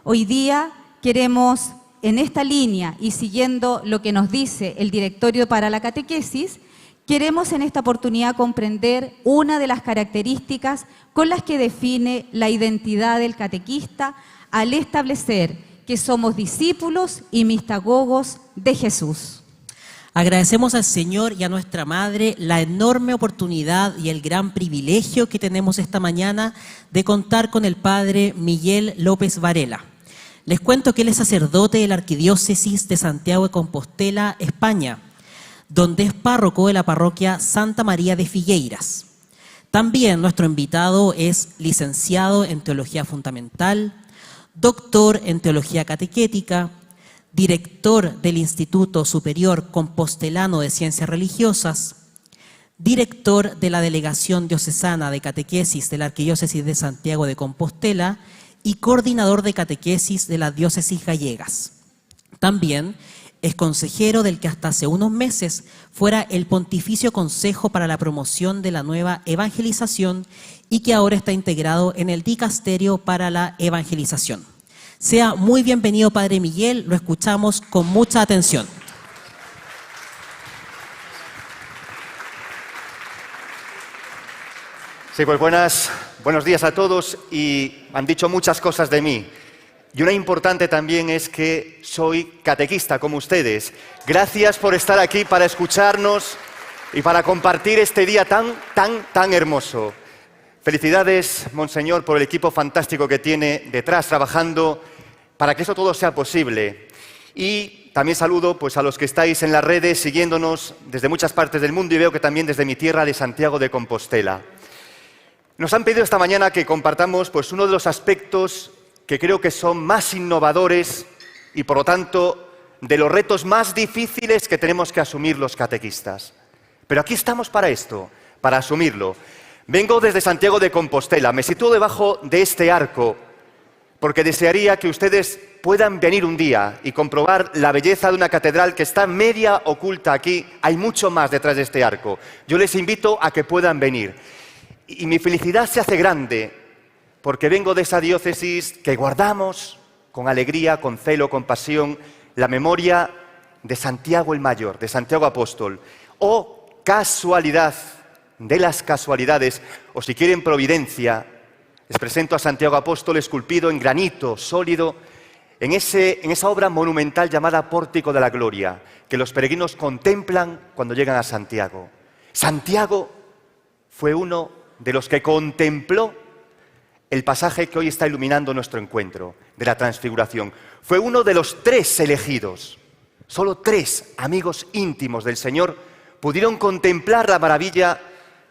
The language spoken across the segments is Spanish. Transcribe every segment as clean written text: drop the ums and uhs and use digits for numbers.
Hoy día queremos, en esta línea y siguiendo lo que nos dice el Directorio para la Catequesis, queremos en esta oportunidad comprender una de las características con las que define la identidad del catequista al establecer que somos discípulos y mistagogos de Jesús. Agradecemos al Señor y a nuestra Madre la enorme oportunidad y el gran privilegio que tenemos esta mañana de contar con el Padre Miguel López Varela. Les cuento que él es sacerdote de la Arquidiócesis de Santiago de Compostela, España, donde es párroco de la parroquia Santa María de Figueiras. También nuestro invitado es licenciado en Teología Fundamental, doctor en Teología Catequética, director del Instituto Superior Compostelano de Ciencias Religiosas, director de la Delegación Diocesana de Catequesis de la Arquidiócesis de Santiago de Compostela y coordinador de catequesis de las diócesis gallegas. También es consejero del que hasta hace unos meses fuera el Pontificio Consejo para la Promoción de la Nueva Evangelización y que ahora está integrado en el Dicasterio para la Evangelización. Sea muy bienvenido, Padre Miguel, lo escuchamos con mucha atención. Sí, pues buenos días a todos, y han dicho muchas cosas de mí. Y una importante también es que soy catequista como ustedes. Gracias por estar aquí para escucharnos y para compartir este día tan hermoso. Felicidades, Monseñor, por el equipo fantástico que tiene detrás trabajando para que eso todo sea posible. Y también saludo pues, a los que estáis en las redes siguiéndonos desde muchas partes del mundo, y veo que también desde mi tierra de Santiago de Compostela. Nos han pedido esta mañana que compartamos pues, uno de los aspectos que creo que son más innovadores y, por lo tanto, de los retos más difíciles que tenemos que asumir los catequistas. Pero aquí estamos para esto, para asumirlo. Vengo desde Santiago de Compostela, me sitúo debajo de este arco, porque desearía que ustedes puedan venir un día y comprobar la belleza de una catedral que está media oculta aquí. Hay mucho más detrás de este arco. Yo les invito a que puedan venir. Y mi felicidad se hace grande, porque vengo de esa diócesis que guardamos con alegría, con celo, con pasión, la memoria de Santiago el Mayor, de Santiago Apóstol. Oh, casualidad de las casualidades, o si quieren providencia, les presento a Santiago Apóstol esculpido en granito sólido, en esa obra monumental llamada Pórtico de la Gloria, que los peregrinos contemplan cuando llegan a Santiago. Santiago fue uno de los que contempló el pasaje que hoy está iluminando nuestro encuentro, de la Transfiguración. Fue uno de los 3 elegidos. Solo 3 amigos íntimos del Señor pudieron contemplar la maravilla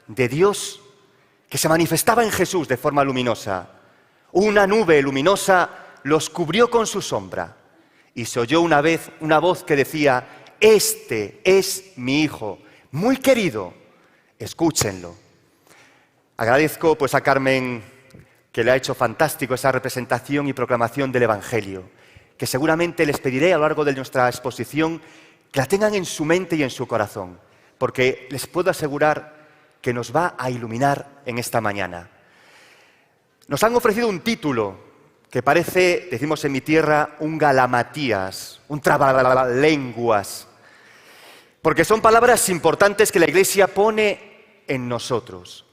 de Dios que se manifestaba en Jesús de forma luminosa. Una nube luminosa los cubrió con su sombra, y se oyó una vez una voz que decía: «Este es mi Hijo, muy querido, escúchenlo». Agradezco pues a Carmen, que le ha hecho fantástico esa representación y proclamación del Evangelio, que seguramente les pediré a lo largo de nuestra exposición que la tengan en su mente y en su corazón, porque les puedo asegurar que nos va a iluminar en esta mañana. Nos han ofrecido un título que parece, decimos en mi tierra, un galamatías, un trabalenguas, porque son palabras importantes que la Iglesia pone en nosotros.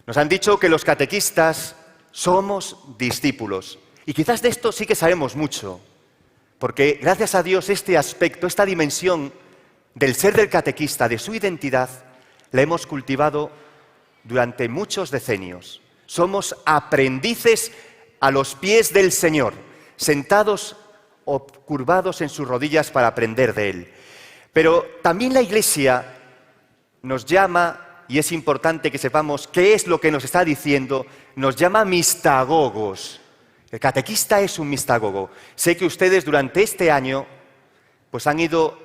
Nos han dicho que los catequistas somos discípulos, y quizás de esto sí que sabemos mucho, porque gracias a Dios este aspecto, esta dimensión del ser del catequista, de su identidad, la hemos cultivado durante muchos decenios. Somos aprendices a los pies del Señor, sentados o curvados en sus rodillas para aprender de Él. Pero también la Iglesia nos llama, y es importante que sepamos qué es lo que nos está diciendo, nos llama mistagogos. El catequista es un mistagogo. Sé que ustedes durante este año pues han ido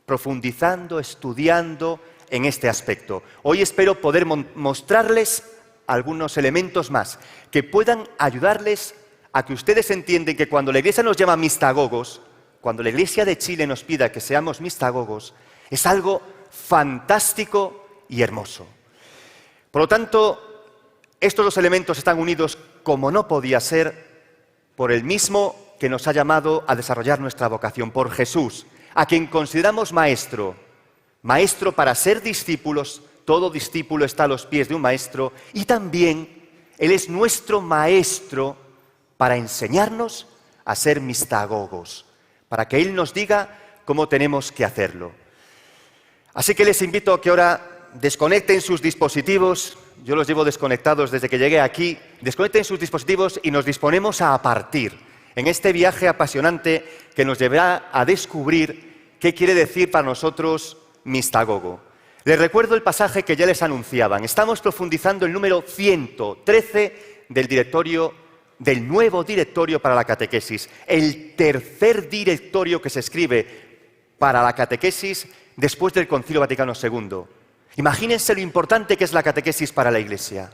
profundizando, estudiando en este aspecto. Hoy espero poder mostrarles algunos elementos más que puedan ayudarles a que ustedes entiendan que cuando la Iglesia nos llama mistagogos, cuando la Iglesia de Chile nos pida que seamos mistagogos, es algo fantástico y hermoso. Por lo tanto, estos dos elementos están unidos, como no podía ser, por el mismo que nos ha llamado a desarrollar nuestra vocación, por Jesús, a quien consideramos maestro. Maestro para ser discípulos, todo discípulo está a los pies de un maestro, y también Él es nuestro maestro para enseñarnos a ser mistagogos, para que Él nos diga cómo tenemos que hacerlo. Así que les invito a que ahora desconecten sus dispositivos. Yo los llevo desconectados desde que llegué aquí. Desconecten sus dispositivos y nos disponemos a partir en este viaje apasionante que nos llevará a descubrir qué quiere decir para nosotros mistagogo. Les recuerdo el pasaje que ya les anunciaban. Estamos profundizando el número 113 del nuevo directorio para la catequesis, el tercer directorio que se escribe para la catequesis después del Concilio Vaticano II. Imagínense lo importante que es la catequesis para la Iglesia.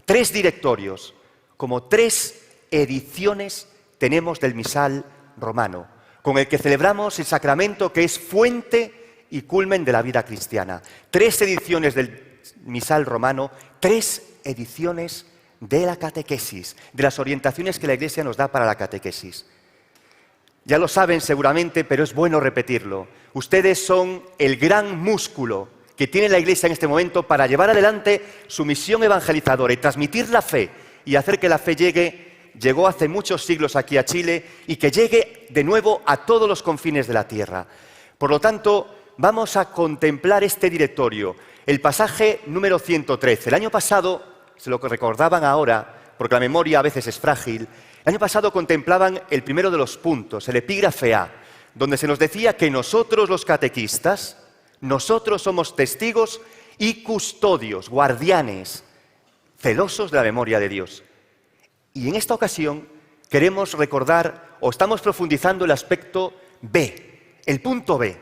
3 directorios, como 3 ediciones tenemos del misal romano, con el que celebramos el sacramento que es fuente y culmen de la vida cristiana. 3 ediciones del misal romano, 3 ediciones de la catequesis, de las orientaciones que la Iglesia nos da para la catequesis. Ya lo saben seguramente, pero es bueno repetirlo. Ustedes son el gran músculo que tiene la Iglesia en este momento para llevar adelante su misión evangelizadora y transmitir la fe y hacer que la fe llegó hace muchos siglos aquí a Chile y que llegue de nuevo a todos los confines de la tierra. Por lo tanto, vamos a contemplar este directorio, el pasaje número 113. El año pasado, se lo recordaban ahora, porque la memoria a veces es frágil, el año pasado contemplaban el primero de los puntos, el epígrafe A, donde se nos decía que nosotros los catequistas, nosotros somos testigos y custodios, guardianes, celosos de la memoria de Dios. Y en esta ocasión queremos recordar, o estamos profundizando el aspecto B, el punto B,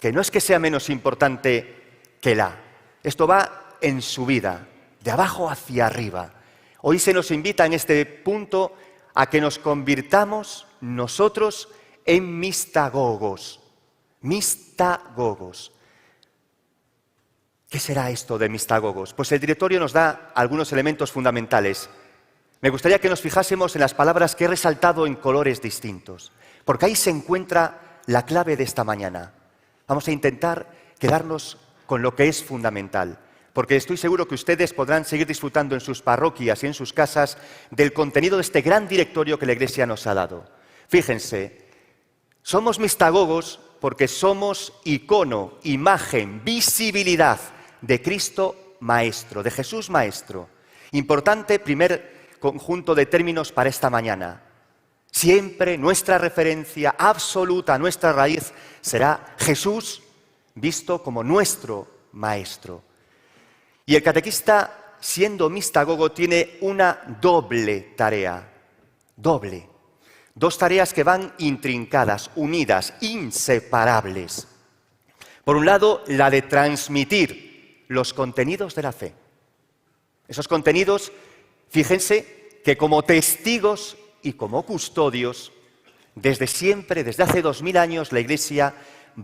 que no es que sea menos importante que el A. Esto va en subida, de abajo hacia arriba. Hoy se nos invita en este punto a que nos convirtamos nosotros en mistagogos. Mistagogos. ¿Qué será esto de mistagogos? Pues el directorio nos da algunos elementos fundamentales. Me gustaría que nos fijásemos en las palabras que he resaltado en colores distintos, porque ahí se encuentra la clave de esta mañana. Vamos a intentar quedarnos con lo que es fundamental, porque estoy seguro que ustedes podrán seguir disfrutando en sus parroquias y en sus casas del contenido de este gran directorio que la Iglesia nos ha dado. Fíjense, somos mistagogos porque somos icono, imagen, visibilidad de Cristo Maestro, de Jesús Maestro. Importante primer conjunto de términos para esta mañana. Siempre nuestra referencia absoluta, nuestra raíz, será Jesús visto como nuestro Maestro. Y el catequista, siendo mistagogo, tiene una doble tarea. Doble. 2 tareas que van intrincadas, unidas, inseparables. Por un lado, la de transmitir los contenidos de la fe. Esos contenidos, fíjense, que como testigos y como custodios, desde siempre, desde hace 2000 años, la Iglesia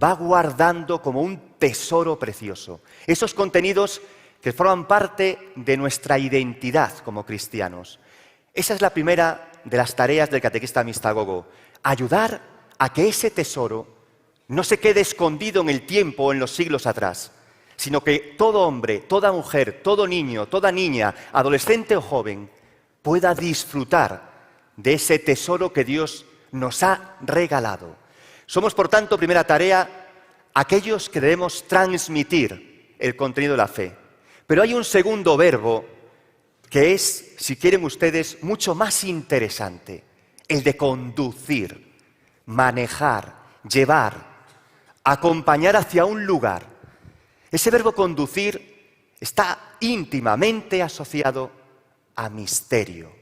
va guardando como un tesoro precioso. Esos contenidos que forman parte de nuestra identidad como cristianos. Esa es la primera de las tareas del catequista mistagogo, ayudar a que ese tesoro no se quede escondido en el tiempo o en los siglos atrás, sino que todo hombre, toda mujer, todo niño, toda niña, adolescente o joven, pueda disfrutar de ese tesoro que Dios nos ha regalado. Somos, por tanto, primera tarea, aquellos que debemos transmitir el contenido de la fe. Pero hay un segundo verbo que es, si quieren ustedes, mucho más interesante, el de conducir, manejar, llevar, acompañar hacia un lugar. Ese verbo conducir está íntimamente asociado a misterio.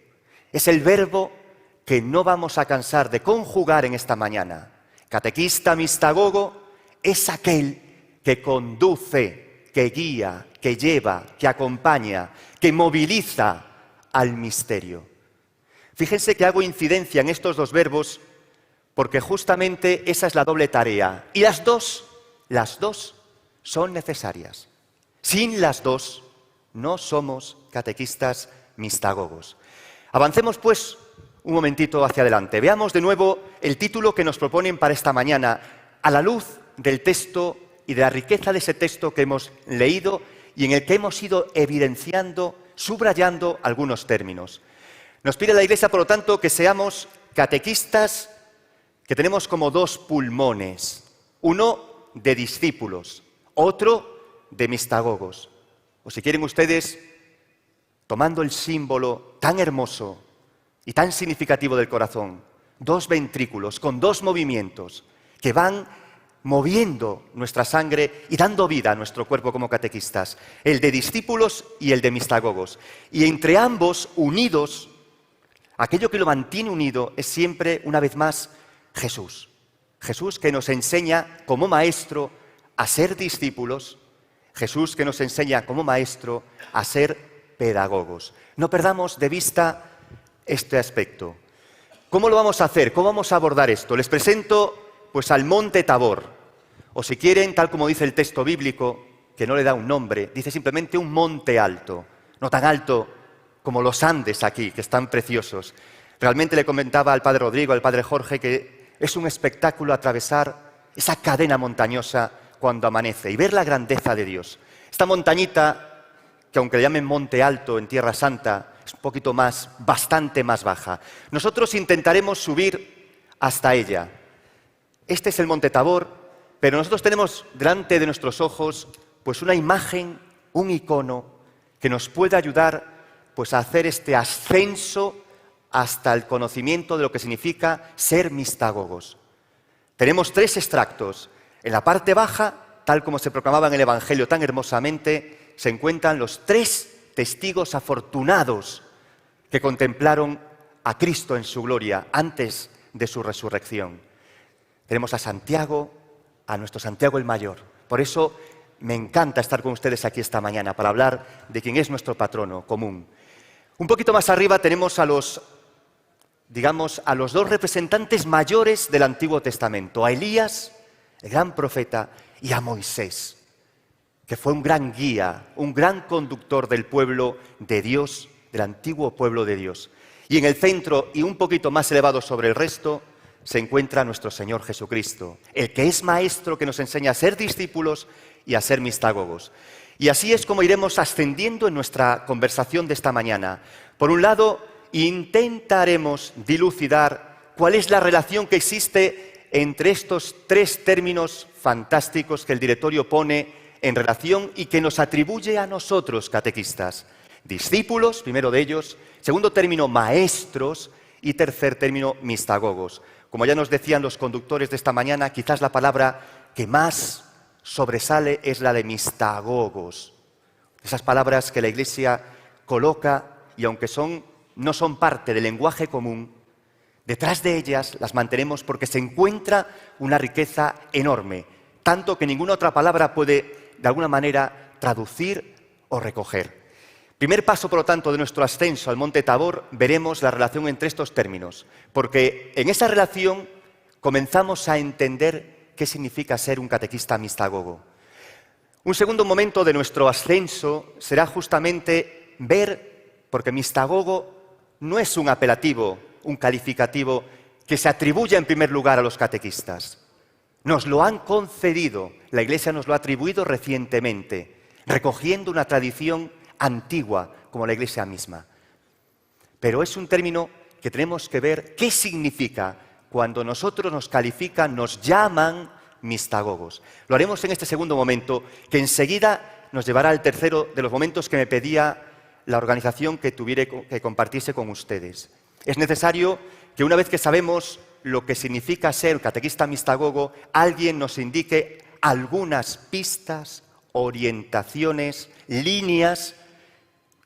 Es el verbo que no vamos a cansar de conjugar en esta mañana. Catequista mistagogo es aquel que conduce, que guía, que lleva, que acompaña, que moviliza al misterio. Fíjense que hago incidencia en estos 2 verbos porque justamente esa es la doble tarea. Y las dos son necesarias. Sin las 2 no somos catequistas mistagogos. Avancemos pues un momentito hacia adelante. Veamos de nuevo el título que nos proponen para esta mañana, a la luz del texto y de la riqueza de ese texto que hemos leído y en el que hemos ido evidenciando, subrayando algunos términos. Nos pide la Iglesia, por lo tanto, que seamos catequistas que tenemos como dos pulmones, uno de discípulos, otro de mistagogos. O si quieren ustedes, tomando el símbolo tan hermoso y tan significativo del corazón, dos ventrículos con dos movimientos que van moviendo nuestra sangre y dando vida a nuestro cuerpo como catequistas, el de discípulos y el de mistagogos. Y entre ambos, unidos, aquello que lo mantiene unido es siempre, una vez más, Jesús. Jesús que nos enseña como maestro a ser discípulos, Jesús que nos enseña como maestro a ser pedagogos. No perdamos de vista este aspecto. ¿Cómo lo vamos a hacer? ¿Cómo vamos a abordar esto? Les presento pues al Monte Tabor, o si quieren, tal como dice el texto bíblico, que no le da un nombre, dice simplemente un monte alto, no tan alto como los Andes aquí, que están preciosos. Realmente le comentaba al padre Rodrigo, al padre Jorge, que es un espectáculo atravesar esa cadena montañosa cuando amanece y ver la grandeza de Dios. Esta montañita, que aunque le llamen Monte Alto en Tierra Santa, es un poquito más, bastante más baja. Nosotros intentaremos subir hasta ella. Este es el Monte Tabor, pero nosotros tenemos delante de nuestros ojos pues una imagen, un icono que nos puede ayudar pues a hacer este ascenso hasta el conocimiento de lo que significa ser mistagogos. Tenemos 3 extractos. En la parte baja, tal como se proclamaba en el Evangelio tan hermosamente, se encuentran los 3 testigos afortunados que contemplaron a Cristo en su gloria antes de su resurrección. Tenemos a Santiago, a nuestro Santiago el Mayor. Por eso me encanta estar con ustedes aquí esta mañana para hablar de quien es nuestro patrono común. Un poquito más arriba tenemos a los 2 representantes mayores del Antiguo Testamento, a Elías, el gran profeta, y a Moisés, que fue un gran guía, un gran conductor del pueblo de Dios, del antiguo pueblo de Dios. Y en el centro, y un poquito más elevado sobre el resto, se encuentra nuestro Señor Jesucristo, el que es maestro que nos enseña a ser discípulos y a ser mistagogos. Y así es como iremos ascendiendo en nuestra conversación de esta mañana. Por un lado, intentaremos dilucidar cuál es la relación que existe entre estos 3 términos fantásticos que el directorio pone en relación y que nos atribuye a nosotros, catequistas. Discípulos, primero de ellos, segundo término, maestros, y tercer término, mistagogos. Como ya nos decían los conductores de esta mañana, quizás la palabra que más sobresale es la de mistagogos. Esas palabras que la Iglesia coloca y aunque no son parte del lenguaje común, detrás de ellas las mantenemos porque se encuentra una riqueza enorme, tanto que ninguna otra palabra puede de alguna manera traducir o recoger. Primer paso, por lo tanto, de nuestro ascenso al Monte Tabor, veremos la relación entre estos términos, porque en esa relación comenzamos a entender qué significa ser un catequista mistagogo. Un segundo momento de nuestro ascenso será justamente ver, porque mistagogo no es un apelativo, un calificativo que se atribuya en primer lugar a los catequistas. Nos lo han concedido, la Iglesia nos lo ha atribuido recientemente, recogiendo una tradición antigua como la Iglesia misma. Pero es un término que tenemos que ver qué significa cuando nosotros nos califican, nos llaman mistagogos. Lo haremos en este segundo momento, que enseguida nos llevará al tercero de los momentos que me pedía la organización que tuviera que compartirse con ustedes. Es necesario que una vez que sabemos lo que significa ser catequista mistagogo, alguien nos indique algunas pistas, orientaciones, líneas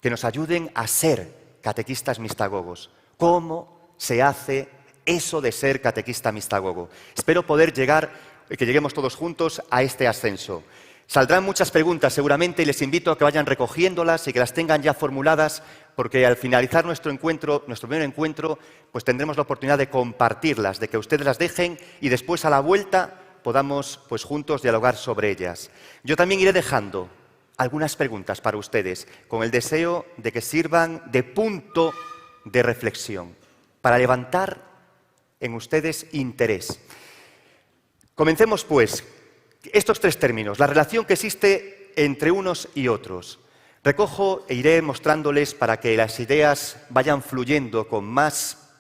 que nos ayuden a ser catequistas mistagogos. ¿Cómo se hace eso de ser catequista mistagogo? Espero poder que lleguemos todos juntos a este ascenso. Saldrán muchas preguntas seguramente y les invito a que vayan recogiéndolas y que las tengan ya formuladas, porque al finalizar nuestro primer encuentro, pues tendremos la oportunidad de compartirlas, de que ustedes las dejen y después a la vuelta podamos pues juntos dialogar sobre ellas. Yo también iré dejando algunas preguntas para ustedes, con el deseo de que sirvan de punto de reflexión. para levantar en ustedes interés. Comencemos, pues, estos tres términos, la relación que existe entre unos y otros. Recojo e iré mostrándoles para que las ideas vayan fluyendo con más,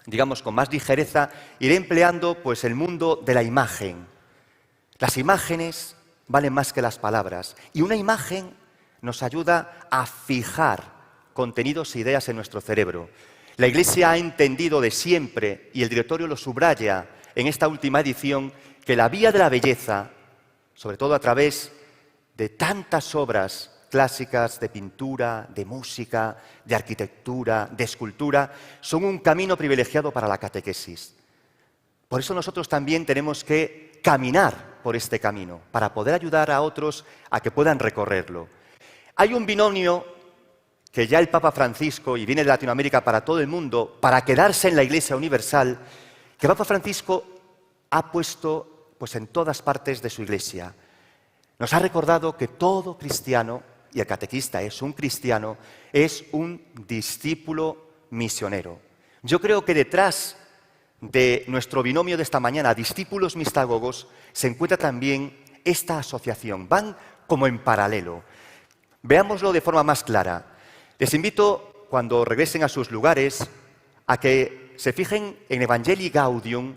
digamos, con más ligereza. Iré empleando, pues, el mundo de la imagen. Las imágenes valen más que las palabras. Y una imagen nos ayuda a fijar contenidos e ideas en nuestro cerebro. La Iglesia ha entendido de siempre, y el directorio lo subraya en esta última edición, que la vía de la belleza, sobre todo a través de tantas obras clásicas de pintura, de música, de arquitectura, de escultura, son un camino privilegiado para la catequesis. Por eso nosotros también tenemos que caminar por este camino, para poder ayudar a otros a que puedan recorrerlo. Hay un binomio que ya el Papa Francisco, y viene de Latinoamérica para todo el mundo, para quedarse en la Iglesia universal, que el Papa Francisco ha puesto, pues, en todas partes de su Iglesia. Nos ha recordado que todo cristiano, y el catequista es un cristiano, es un discípulo misionero. Yo creo que detrás de nuestro binomio de esta mañana, discípulos mistagogos, se encuentra también esta asociación. Van como en paralelo. Veámoslo de forma más clara. Les invito, cuando regresen a sus lugares, a que se fijen en Evangelii Gaudium,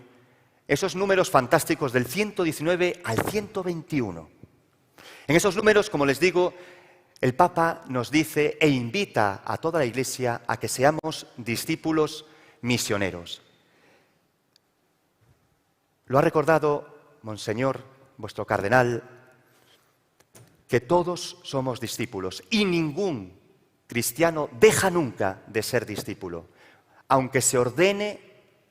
esos números fantásticos del 119 al 121. En esos números, como les digo, el Papa nos dice e invita a toda la Iglesia a que seamos discípulos misioneros. Lo ha recordado Monseñor, vuestro cardenal, que todos somos discípulos y ningún cristiano deja nunca de ser discípulo, aunque se ordene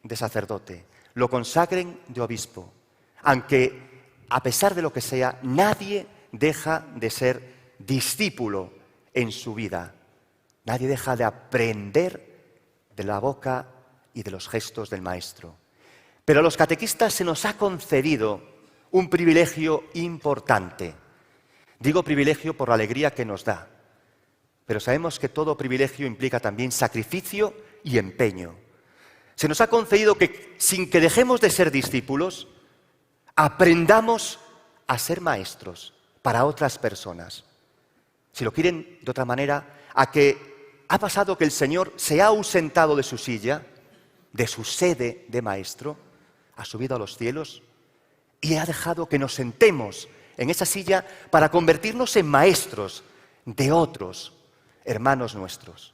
de sacerdote, lo consagren de obispo, aunque a pesar de lo que sea, nadie deja de ser discípulo en su vida. Nadie deja de aprender de la boca y de los gestos del Maestro. Pero a los catequistas se nos ha concedido un privilegio importante. Digo privilegio por la alegría que nos da, pero sabemos que todo privilegio implica también sacrificio y empeño. Se nos ha concedido que, sin que dejemos de ser discípulos, aprendamos a ser maestros para otras personas. Si lo quieren de otra manera, a que ha pasado que el Señor se ha ausentado de su silla, de su sede de maestro, ha subido a los cielos y ha dejado que nos sentemos en esa silla para convertirnos en maestros de otros hermanos nuestros.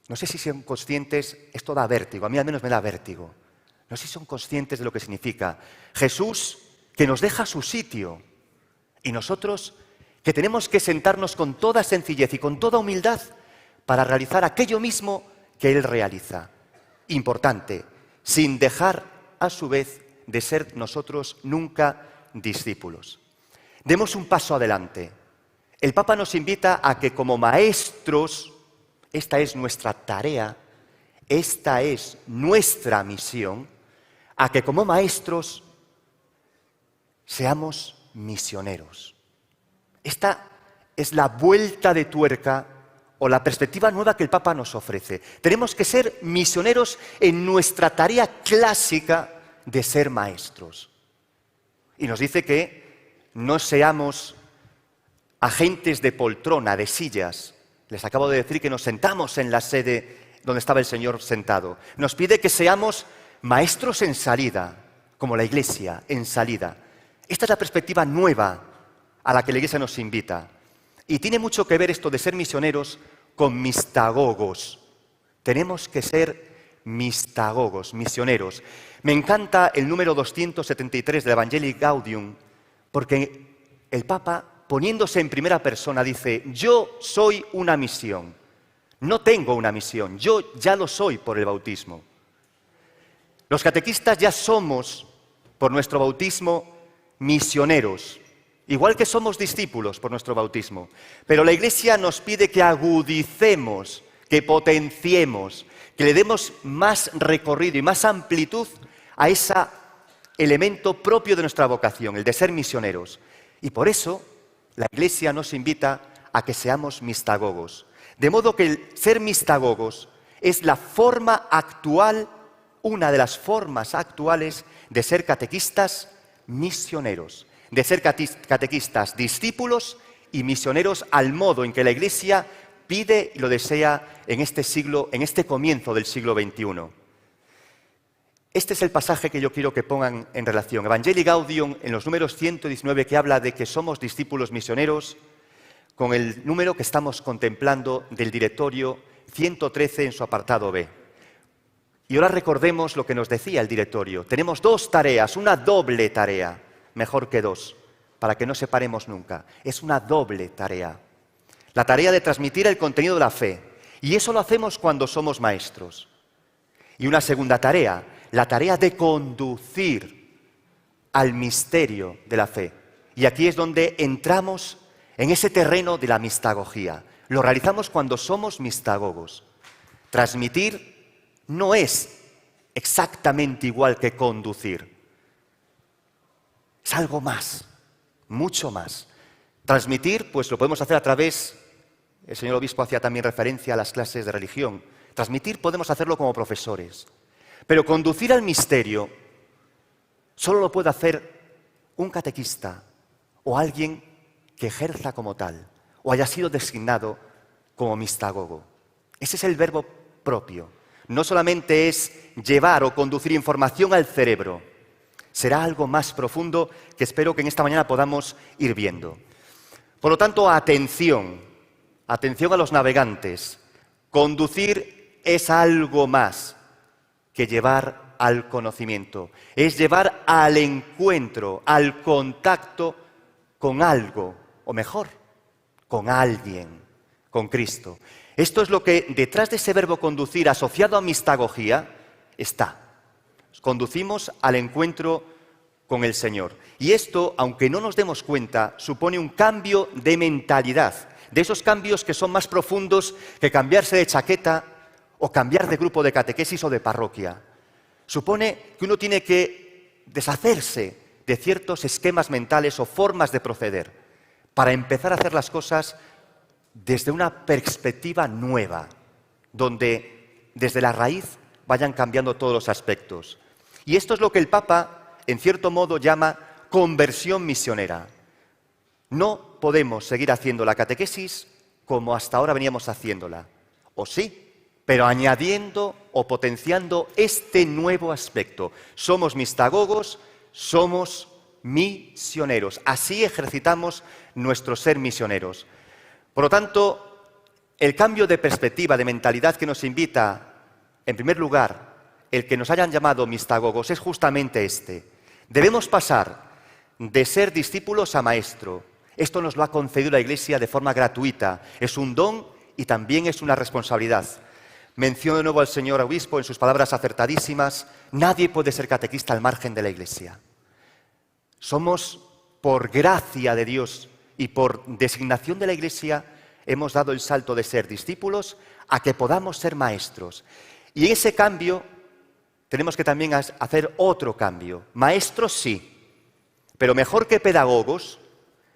No sé si son conscientes, esto da vértigo, a mí al menos me da vértigo. No sé si son conscientes de lo que significa Jesús, que nos deja su sitio, y nosotros que tenemos que sentarnos con toda sencillez y con toda humildad para realizar aquello mismo que Él realiza. Importante, sin dejar a su vez de ser nosotros nunca discípulos. Demos un paso adelante. El Papa nos invita a que como maestros, esta es nuestra tarea, esta es nuestra misión, a que como maestros seamos misioneros. Esta es la vuelta de tuerca o la perspectiva nueva que el Papa nos ofrece. Tenemos que ser misioneros en nuestra tarea clásica de ser maestros. Y nos dice que no seamos agentes de poltrona, de sillas. Les acabo de decir que nos sentamos en la sede donde estaba el Señor sentado. Nos pide que seamos maestros en salida, como la Iglesia en salida. Esta es la perspectiva nueva a la que la Iglesia nos invita. Y tiene mucho que ver esto de ser misioneros con mistagogos. Tenemos que ser mistagogos, misioneros. Me encanta el número 273 del Evangelii Gaudium, porque el Papa, poniéndose en primera persona, dice: yo soy una misión. No tengo una misión, yo ya lo soy por el bautismo. Los catequistas ya somos, por nuestro bautismo, misioneros, igual que somos discípulos por nuestro bautismo. Pero la Iglesia nos pide que agudicemos, que potenciemos, que le demos más recorrido y más amplitud a ese elemento propio de nuestra vocación, el de ser misioneros. Y por eso la Iglesia nos invita a que seamos mistagogos. De modo que el ser mistagogos Es la forma actual, una de las formas actuales de ser catequistas misioneros, de ser catequistas discípulos y misioneros al modo en que la Iglesia pide y lo desea en este siglo, en este comienzo del siglo XXI. Este es el pasaje que yo quiero que pongan en relación. Evangelii Gaudium, en los números 119, que habla de que somos discípulos misioneros, con el número que estamos contemplando del directorio 113 en su apartado B. Y ahora recordemos lo que nos decía el directorio. Tenemos dos tareas, una doble tarea, mejor que dos, para que no separemos nunca. Es una doble tarea. La tarea de transmitir el contenido de la fe. Y eso lo hacemos cuando somos maestros. Y una segunda tarea, la tarea de conducir al misterio de la fe. Y aquí es donde entramos en ese terreno de la mistagogía. Lo realizamos cuando somos mistagogos. Transmitir no es exactamente igual que conducir. Es algo más, mucho más. Transmitir, pues lo podemos hacer a través, el señor obispo hacía también referencia a las clases de religión. Transmitir podemos hacerlo como profesores. Pero conducir al misterio solo lo puede hacer un catequista o alguien que ejerza como tal o haya sido designado como mistagogo. Ese es el verbo propio. No solamente es llevar o conducir información al cerebro, será algo más profundo que espero que en esta mañana podamos ir viendo. Por lo tanto, atención a los navegantes. Conducir es algo más que llevar al conocimiento. Es llevar al encuentro, al contacto con algo, o mejor, con alguien, con Cristo. Esto es lo que detrás de ese verbo conducir asociado a mistagogía está. Conducimos al encuentro con el Señor. Y esto, aunque no nos demos cuenta, supone un cambio de mentalidad. De esos cambios que son más profundos que cambiarse de chaqueta o cambiar de grupo de catequesis o de parroquia. Supone que uno tiene que deshacerse de ciertos esquemas mentales o formas de proceder para empezar a hacer las cosas desde una perspectiva nueva, donde desde la raíz vayan cambiando todos los aspectos. Y esto es lo que el Papa, en cierto modo, llama conversión misionera. No podemos seguir haciendo la catequesis como hasta ahora veníamos haciéndola. O sí, pero añadiendo o potenciando este nuevo aspecto. Somos mistagogos, somos misioneros. Así ejercitamos nuestro ser misioneros. Por lo tanto, el cambio de perspectiva, de mentalidad que nos invita, en primer lugar, el que nos hayan llamado mistagogos, es justamente este. Debemos pasar de ser discípulos a maestro. Esto nos lo ha concedido la Iglesia de forma gratuita. Es un don y también es una responsabilidad. Menciono de nuevo al señor obispo en sus palabras acertadísimas. Nadie puede ser catequista al margen de la Iglesia. Somos, por gracia de Dios y por designación de la Iglesia, hemos dado el salto de ser discípulos a que podamos ser maestros. Y en ese cambio tenemos que también hacer otro cambio. Maestros sí, pero mejor que pedagogos,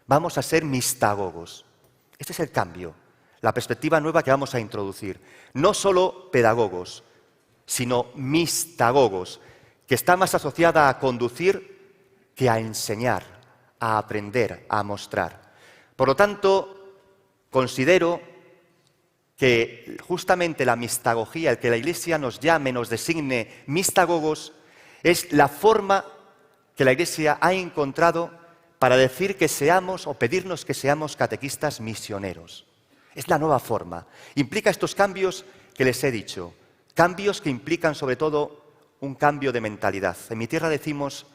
vamos a ser mistagogos. Este es el cambio, la perspectiva nueva que vamos a introducir. No solo pedagogos, sino mistagogos, que está más asociada a conducir que a enseñar, a aprender, a mostrar. Por lo tanto, considero que justamente la mistagogía, el que la Iglesia nos llame, nos designe mistagogos, es la forma que la Iglesia ha encontrado para decir que seamos o pedirnos que seamos catequistas misioneros. Es la nueva forma. Implica estos cambios que les he dicho, cambios que implican sobre todo un cambio de mentalidad. En mi tierra decimos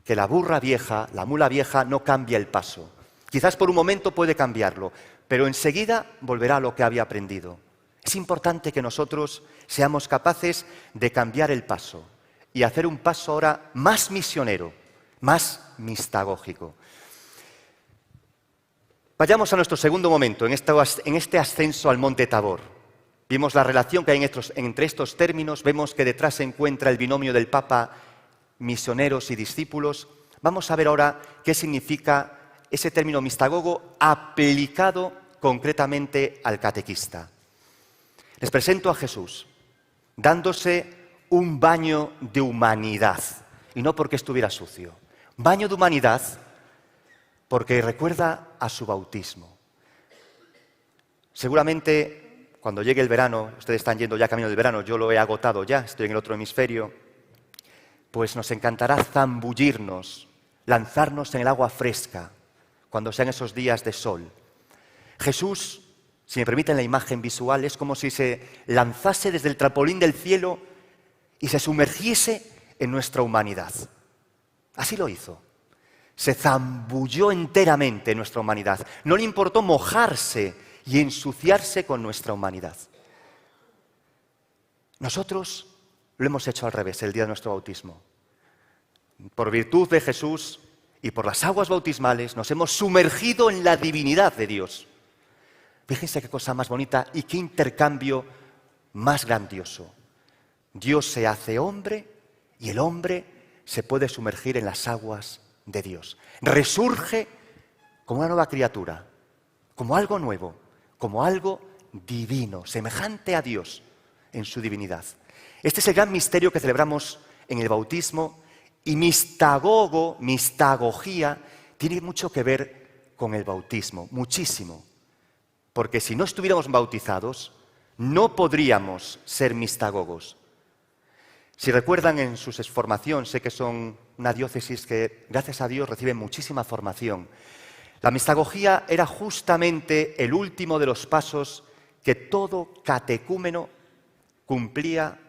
que la burra vieja, la mula vieja, no cambia el paso. Quizás por un momento puede cambiarlo, pero enseguida volverá a lo que había aprendido. Es importante que nosotros seamos capaces de cambiar el paso y hacer un paso ahora más misionero, más mistagógico. Vayamos a nuestro segundo momento, en este ascenso al Monte Tabor. Vimos la relación que hay entre estos términos, vemos que detrás se encuentra el binomio del Papa, misioneros y discípulos. Vamos a ver ahora qué significa ese término mistagogo aplicado concretamente al catequista. Les presento a Jesús. dándose un baño de humanidad, y no porque estuviera sucio. Baño de humanidad porque recuerda a su bautismo. Seguramente cuando llegue el verano, ustedes están yendo ya camino del verano, yo lo he agotado ya, estoy en el otro hemisferio, pues nos encantará zambullirnos, lanzarnos en el agua fresca, cuando sean esos días de sol. Jesús, si me permiten la imagen visual, es como si se lanzase desde el trampolín del cielo y se sumergiese en nuestra humanidad. Así lo hizo. Se zambulló enteramente en nuestra humanidad. No le importó mojarse y ensuciarse con nuestra humanidad. Nosotros lo hemos hecho al revés el día de nuestro bautismo. Por virtud de Jesús y por las aguas bautismales nos hemos sumergido en la divinidad de Dios. Fíjense qué cosa más bonita y qué intercambio más grandioso. Dios se hace hombre y el hombre se puede sumergir en las aguas de Dios. Resurge como una nueva criatura, como algo nuevo, como algo divino, semejante a Dios en su divinidad. Este es el gran misterio que celebramos en el bautismo y mistagogía, tiene mucho que ver con el bautismo, muchísimo. Porque si no estuviéramos bautizados, no podríamos ser mistagogos. Si recuerdan en su formación, sé que son una diócesis que, gracias a Dios, recibe muchísima formación. La mistagogía era justamente el último de los pasos que todo catecúmeno cumplía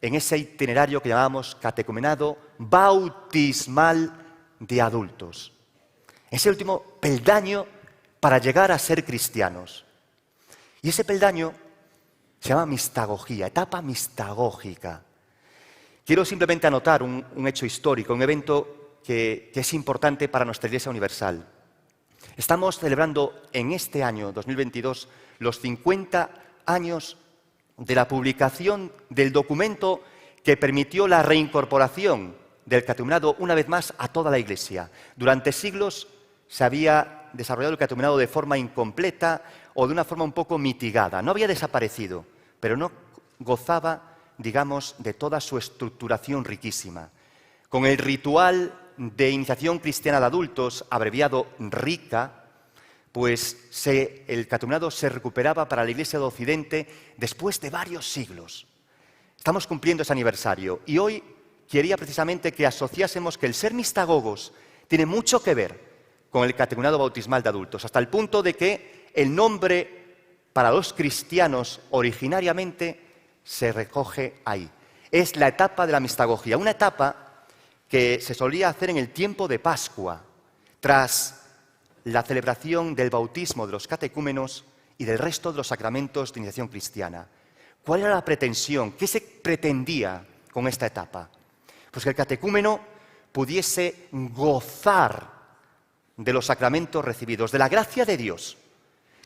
en ese itinerario que llamábamos catecumenado bautismal de adultos. Ese último peldaño para llegar a ser cristianos. Y ese peldaño se llama mistagogía, etapa mistagógica. Quiero simplemente anotar un hecho histórico, un evento que es importante para nuestra Iglesia Universal. Estamos celebrando en este año, 2022, los 50 años de la publicación del documento que permitió la reincorporación del catecumenado una vez más a toda la Iglesia. Durante siglos se había desarrollado el catecumenado de forma incompleta o de una forma un poco mitigada. No había desaparecido, pero no gozaba, digamos, de toda su estructuración riquísima. Con el ritual de iniciación cristiana de adultos, abreviado RICA, pues el catecumenado se recuperaba para la Iglesia de Occidente después de varios siglos. Estamos cumpliendo ese aniversario y hoy quería precisamente que asociásemos que el ser mistagogos tiene mucho que ver con el catecumenado bautismal de adultos, hasta el punto de que el nombre para los cristianos originariamente se recoge ahí. Es la etapa de la mistagogía, una etapa que se solía hacer en el tiempo de Pascua, tras la celebración del bautismo de los catecúmenos y del resto de los sacramentos de iniciación cristiana. ¿Cuál era la pretensión? ¿Qué se pretendía con esta etapa? Pues que el catecúmeno pudiese gozar de los sacramentos recibidos, de la gracia de Dios,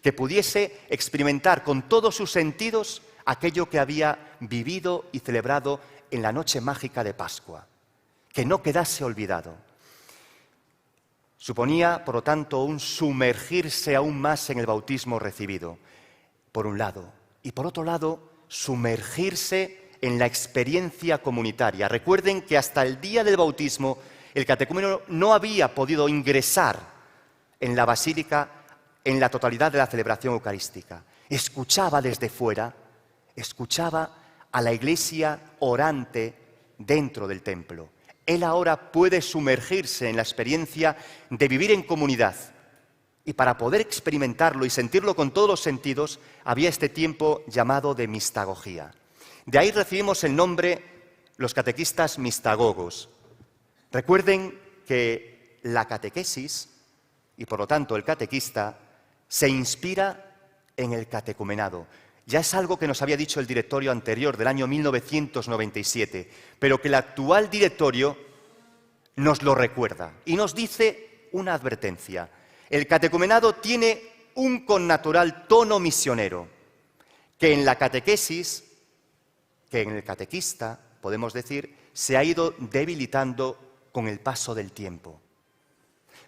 que pudiese experimentar con todos sus sentidos aquello que había vivido y celebrado en la noche mágica de Pascua, que no quedase olvidado. Suponía, por lo tanto, un sumergirse aún más en el bautismo recibido, por un lado, y por otro lado, sumergirse en la experiencia comunitaria. Recuerden que hasta el día del bautismo el catecúmeno no había podido ingresar en la basílica en la totalidad de la celebración eucarística. Escuchaba desde fuera, escuchaba a la Iglesia orante dentro del templo. Él ahora puede sumergirse en la experiencia de vivir en comunidad. Y para poder experimentarlo y sentirlo con todos los sentidos, había este tiempo llamado de mistagogía. De ahí recibimos el nombre, los catequistas mistagogos. Recuerden que la catequesis, y por lo tanto el catequista, se inspira en el catecumenado. Ya es algo que nos había dicho el directorio anterior del año 1997, pero que el actual directorio nos lo recuerda y nos dice una advertencia. El catecumenado tiene un connatural tono misionero, que en la catequesis, que en el catequista, podemos decir, se ha ido debilitando con el paso del tiempo.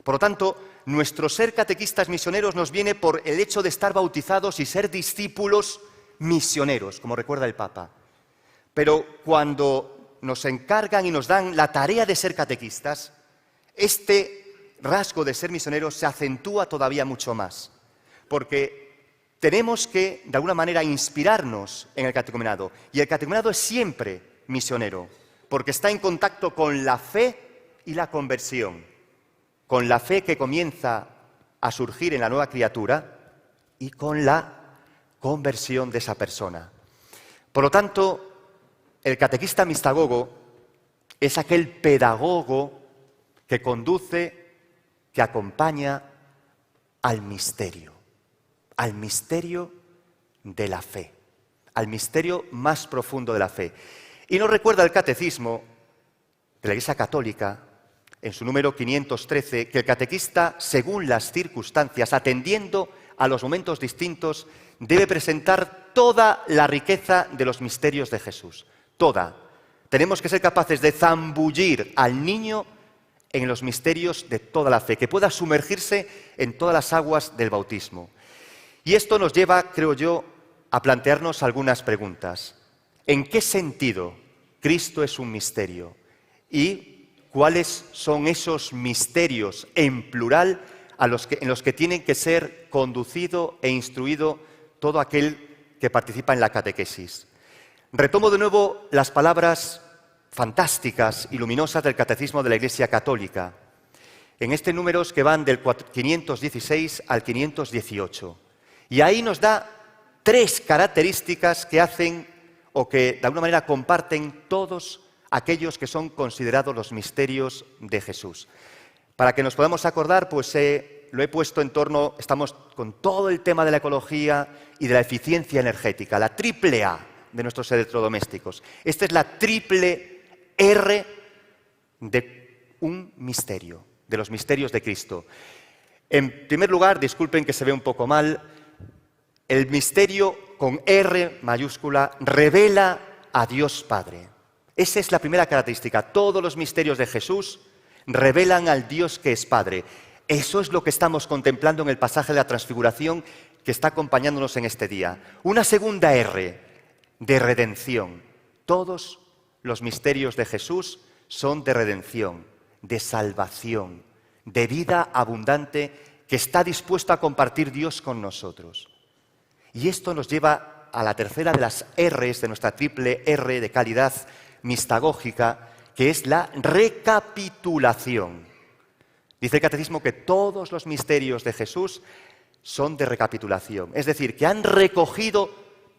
Por lo tanto, nuestro ser catequistas misioneros nos viene por el hecho de estar bautizados y ser discípulos misioneros, como recuerda el Papa. Pero cuando nos encargan y nos dan la tarea de ser catequistas, este rasgo de ser misioneros se acentúa todavía mucho más, porque tenemos que, de alguna manera, inspirarnos en el catecumenado. Y el catecumenado es siempre misionero, porque está en contacto con la fe y la conversión, con la fe que comienza a surgir en la nueva criatura y con la conversión de esa persona. Por lo tanto, el catequista mistagogo es aquel pedagogo que conduce, que acompaña al misterio de la fe, al misterio más profundo de la fe. Y nos recuerda el Catecismo de la Iglesia Católica, en su número 513, que el catequista, según las circunstancias, atendiendo a los momentos distintos, debe presentar toda la riqueza de los misterios de Jesús. Toda. Tenemos que ser capaces de zambullir al niño en los misterios de toda la fe, que pueda sumergirse en todas las aguas del bautismo. Y esto nos lleva, creo yo, a plantearnos algunas preguntas. ¿En qué sentido Cristo es un misterio? ¿Y cuáles son esos misterios en plural en los que tienen que ser conducido e instruido todo aquel que participa en la catequesis? Retomo de nuevo las palabras fantásticas y luminosas del Catecismo de la Iglesia Católica, en este números que van del 516 al 518. Y ahí nos da 3 características que hacen o que de alguna manera comparten todos aquellos que son considerados los misterios de Jesús. Para que nos podamos acordar, pues lo he puesto en torno, estamos con todo el tema de la ecología y de la eficiencia energética, la triple A de nuestros electrodomésticos. Esta es la triple R de un misterio, de los misterios de Cristo. En primer lugar, disculpen que se ve un poco mal, el misterio con R mayúscula revela a Dios Padre. Esa es la primera característica. Todos los misterios de Jesús revelan al Dios que es Padre. Eso es lo que estamos contemplando en el pasaje de la Transfiguración que está acompañándonos en este día. Una segunda R, de redención. Todos los misterios de Jesús son de redención, de salvación, de vida abundante que está dispuesto a compartir Dios con nosotros. Y esto nos lleva a la tercera de las R's de nuestra triple R de calidad mistagógica, que es la recapitulación. Dice el Catecismo que todos los misterios de Jesús son de recapitulación, es decir, que han recogido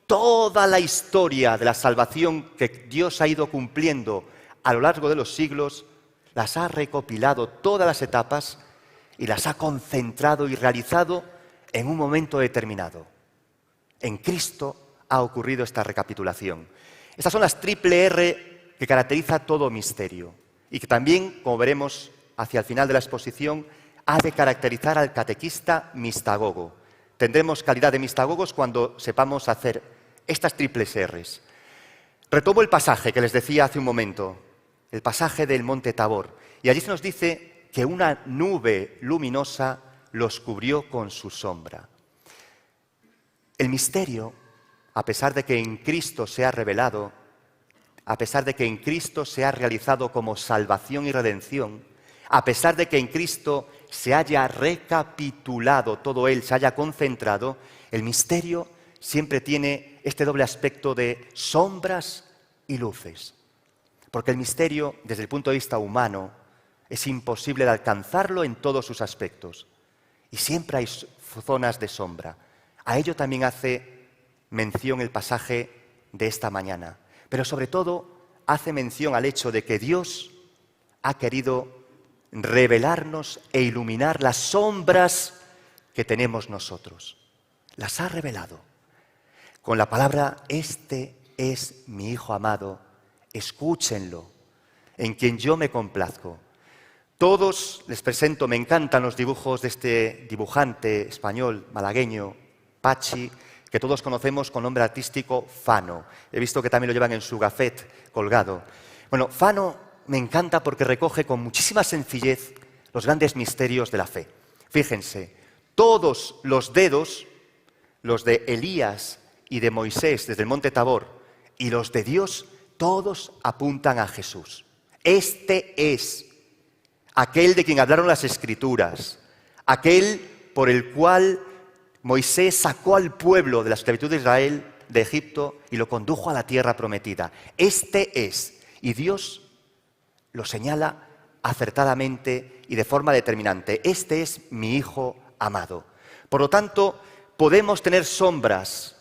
toda la historia de la salvación que Dios ha ido cumpliendo a lo largo de los siglos, las ha recopilado todas las etapas y las ha concentrado y realizado en un momento determinado. En Cristo ha ocurrido esta recapitulación. Estas son las triple R que caracteriza todo misterio y que también, como veremos hacia el final de la exposición, ha de caracterizar al catequista mistagogo. Tendremos calidad de mistagogos cuando sepamos hacer estas triples R's. Retomo el pasaje que les decía hace un momento, el pasaje del Monte Tabor, y allí se nos dice que una nube luminosa los cubrió con su sombra. El misterio, a pesar de que en Cristo se ha revelado, a pesar de que en Cristo se ha realizado como salvación y redención, a pesar de que en Cristo se haya recapitulado todo Él, se haya concentrado, el misterio siempre tiene este doble aspecto de sombras y luces. Porque el misterio, desde el punto de vista humano, es imposible de alcanzarlo en todos sus aspectos. Y siempre hay zonas de sombra. A ello también hace mención el pasaje de esta mañana. Pero sobre todo hace mención al hecho de que Dios ha querido revelarnos e iluminar las sombras que tenemos nosotros. Las ha revelado. Con la palabra, este es mi Hijo amado, escúchenlo, en quien yo me complazco. Todos les presento, me encantan los dibujos de este dibujante español, malagueño, Pachi, que todos conocemos con nombre artístico Fano. He visto que también lo llevan en su gafet colgado. Bueno, Fano me encanta porque recoge con muchísima sencillez los grandes misterios de la fe. Fíjense, todos los dedos, los de Elías y de Moisés desde el Monte Tabor, y los de Dios todos apuntan a Jesús. Este es aquel de quien hablaron las Escrituras, aquel por el cual Moisés sacó al pueblo de la esclavitud de Israel de Egipto y lo condujo a la tierra prometida. Este es, y Dios lo señala acertadamente y de forma determinante. Este es mi Hijo amado. Por lo tanto, podemos tener sombras,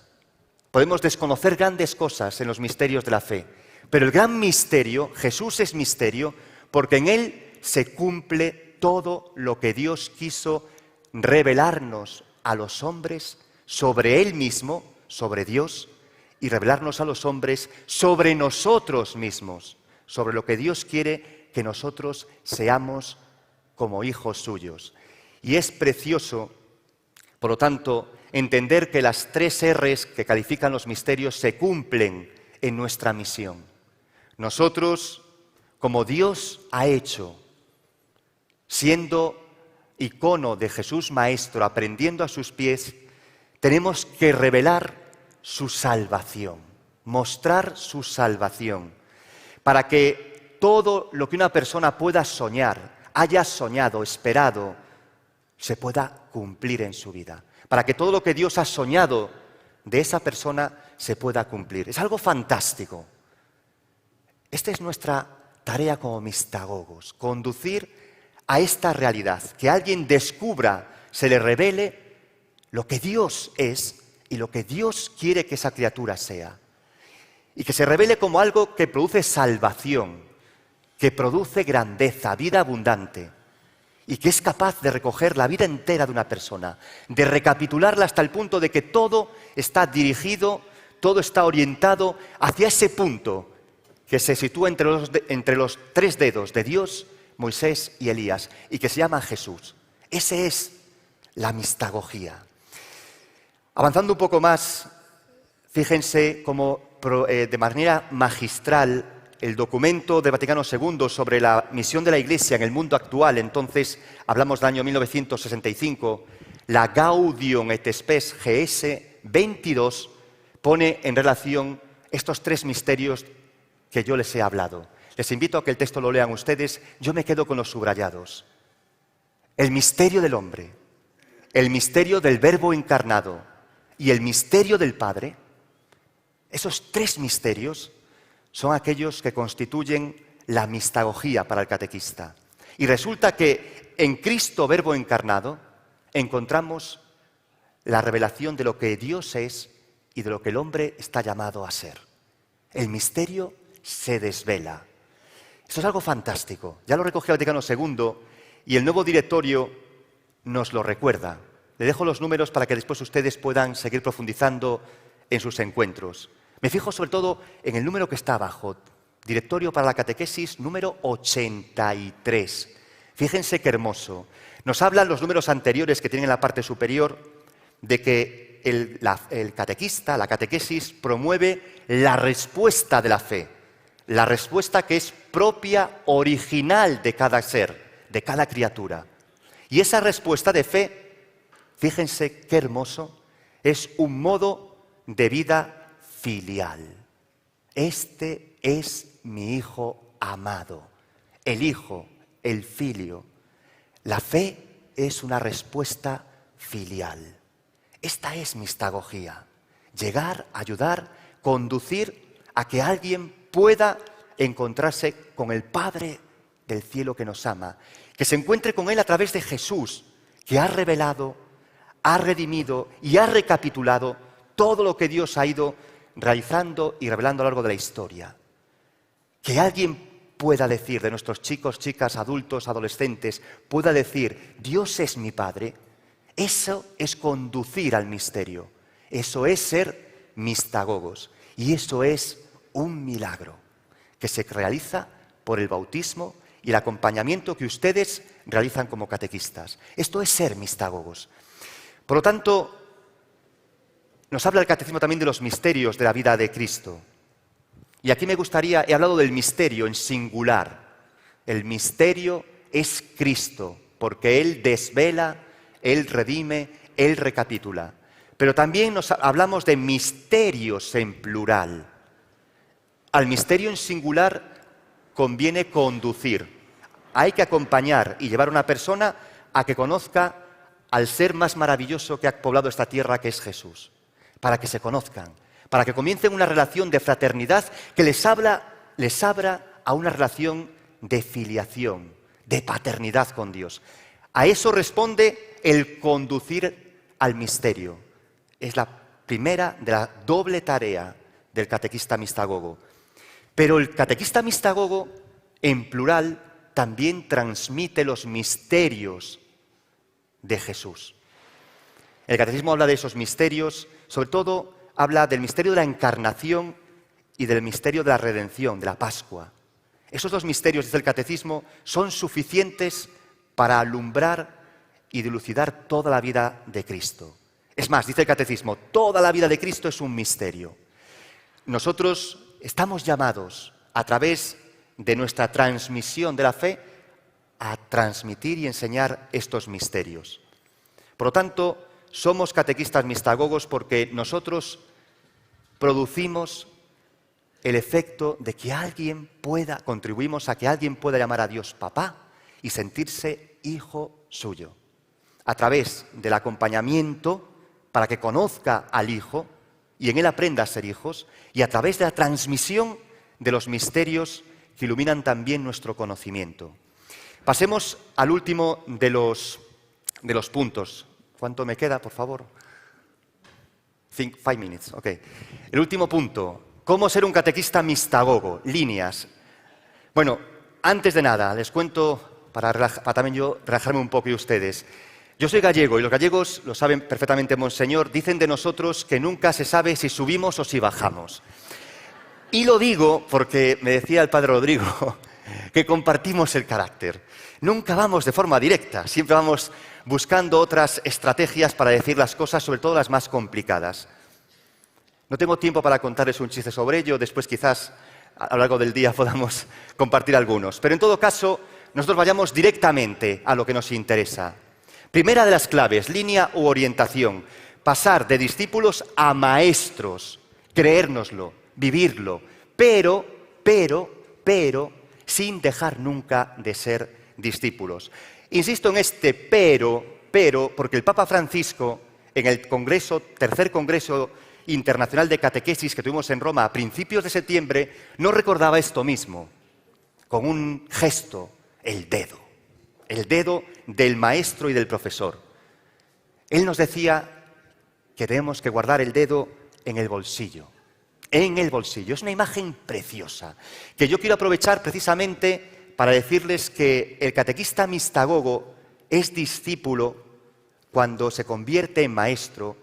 podemos desconocer grandes cosas en los misterios de la fe, pero el gran misterio, Jesús es misterio, porque en Él se cumple todo lo que Dios quiso revelarnos a los hombres sobre Él mismo, sobre Dios, y revelarnos a los hombres sobre nosotros mismos, sobre lo que Dios quiere que nosotros seamos como hijos suyos. Y es precioso, por lo tanto, entender que las 3 R's que califican los misterios se cumplen en nuestra misión. Nosotros, como Dios ha hecho, siendo icono de Jesús Maestro, aprendiendo a sus pies, tenemos que revelar su salvación, mostrar su salvación, para que todo lo que una persona pueda soñar, haya soñado, esperado, se pueda cumplir en su vida, para que todo lo que Dios ha soñado de esa persona se pueda cumplir. Es algo fantástico. Esta es nuestra tarea como mistagogos, conducir a esta realidad, que alguien descubra, se le revele lo que Dios es y lo que Dios quiere que esa criatura sea. Y que se revele como algo que produce salvación, que produce grandeza, vida abundante, y que es capaz de recoger la vida entera de una persona, de recapitularla hasta el punto de que todo está dirigido, todo está orientado hacia ese punto que se sitúa entre los 3 dedos de Dios, Moisés y Elías, y que se llama Jesús. Ese es la mistagogía. Avanzando un poco más, fíjense cómo de manera magistral el documento de Vaticano II sobre la misión de la Iglesia en el mundo actual, entonces hablamos del año 1965, la Gaudium et Spes GS 22, pone en relación estos 3 misterios que yo les he hablado. Les invito a que el texto lo lean ustedes, yo me quedo con los subrayados. El misterio del hombre, el misterio del Verbo encarnado y el misterio del Padre, esos 3 misterios son aquellos que constituyen la mistagogía para el catequista. Y resulta que en Cristo Verbo encarnado encontramos la revelación de lo que Dios es y de lo que el hombre está llamado a ser. El misterio se desvela. Esto es algo fantástico. Ya lo recogió el Vaticano II y el nuevo directorio nos lo recuerda. Le dejo los números para que después ustedes puedan seguir profundizando en sus encuentros. Me fijo sobre todo en el número que está abajo, Directorio para la Catequesis número 83. Fíjense qué hermoso. Nos hablan los números anteriores que tienen en la parte superior de que el catequista, la catequesis, promueve la respuesta de la fe. La respuesta que es propia, original de cada ser, de cada criatura. Y esa respuesta de fe, fíjense qué hermoso, es un modo de vida filial. Este es mi Hijo amado, el Hijo, el Filio. La fe es una respuesta filial. Esta es mistagogía. Llegar, ayudar, conducir a que alguien pueda encontrarse con el Padre del cielo que nos ama, que se encuentre con Él a través de Jesús, que ha revelado, ha redimido y ha recapitulado todo lo que Dios ha ido realizando y revelando a lo largo de la historia. Que alguien pueda decir, de nuestros chicos, chicas, adultos, adolescentes, pueda decir, Dios es mi Padre, eso es conducir al misterio, eso es ser mistagogos, y eso es un milagro que se realiza por el bautismo y el acompañamiento que ustedes realizan como catequistas. Esto es ser mistagogos. Por lo tanto, nos habla el catecismo también de los misterios de la vida de Cristo. Y aquí he hablado del misterio en singular. El misterio es Cristo, porque Él desvela, Él redime, Él recapitula. Pero también hablamos de misterios en plural. Al misterio en singular conviene conducir. Hay que acompañar y llevar a una persona a que conozca al ser más maravilloso que ha poblado esta tierra, que es Jesús. Para que se conozcan, para que comiencen una relación de fraternidad que les abra a una relación de filiación, de paternidad con Dios. A eso responde el conducir al misterio. Es la primera de la doble tarea del catequista mistagogo. Pero el catequista mistagogo, en plural, también transmite los misterios de Jesús. El catecismo habla de esos misterios, sobre todo habla del misterio de la encarnación y del misterio de la redención, de la Pascua. Esos dos misterios, dice el catecismo, son suficientes para alumbrar y dilucidar toda la vida de Cristo. Es más, dice el catecismo, toda la vida de Cristo es un misterio. Nosotros estamos llamados, a través de nuestra transmisión de la fe, a transmitir y enseñar estos misterios. Por lo tanto, somos catequistas mistagogos porque nosotros producimos el efecto de que contribuimos a que alguien pueda llamar a Dios papá y sentirse hijo suyo. A través del acompañamiento para que conozca al hijo y en él aprenda a ser hijos, y a través de la transmisión de los misterios que iluminan también nuestro conocimiento. Pasemos al último de los puntos. ¿Cuánto me queda, por favor? 5 minutes, ok. El último punto. ¿Cómo ser un catequista mistagogo? Líneas. Bueno, antes de nada, les cuento, para también yo relajarme un poco y ustedes. Yo soy gallego y los gallegos, lo saben perfectamente Monseñor, dicen de nosotros que nunca se sabe si subimos o si bajamos. Y lo digo porque me decía el padre Rodrigo que compartimos el carácter. Nunca vamos de forma directa, siempre vamos buscando otras estrategias para decir las cosas, sobre todo las más complicadas. No tengo tiempo para contarles un chiste sobre ello, después quizás a lo largo del día podamos compartir algunos. Pero en todo caso, nosotros vayamos directamente a lo que nos interesa. Primera de las claves, línea u orientación. Pasar de discípulos a maestros, creérnoslo, vivirlo, pero, sin dejar nunca de ser discípulos. Insisto en este pero, porque el Papa Francisco, en el tercer Congreso Internacional de Catequesis que tuvimos en Roma a principios de septiembre, nos recordaba esto mismo, con un gesto, el dedo del maestro y del profesor. Él nos decía que tenemos que guardar el dedo en el bolsillo. Es una imagen preciosa, que yo quiero aprovechar precisamente para decirles que el catequista mistagogo es discípulo cuando se convierte en maestro,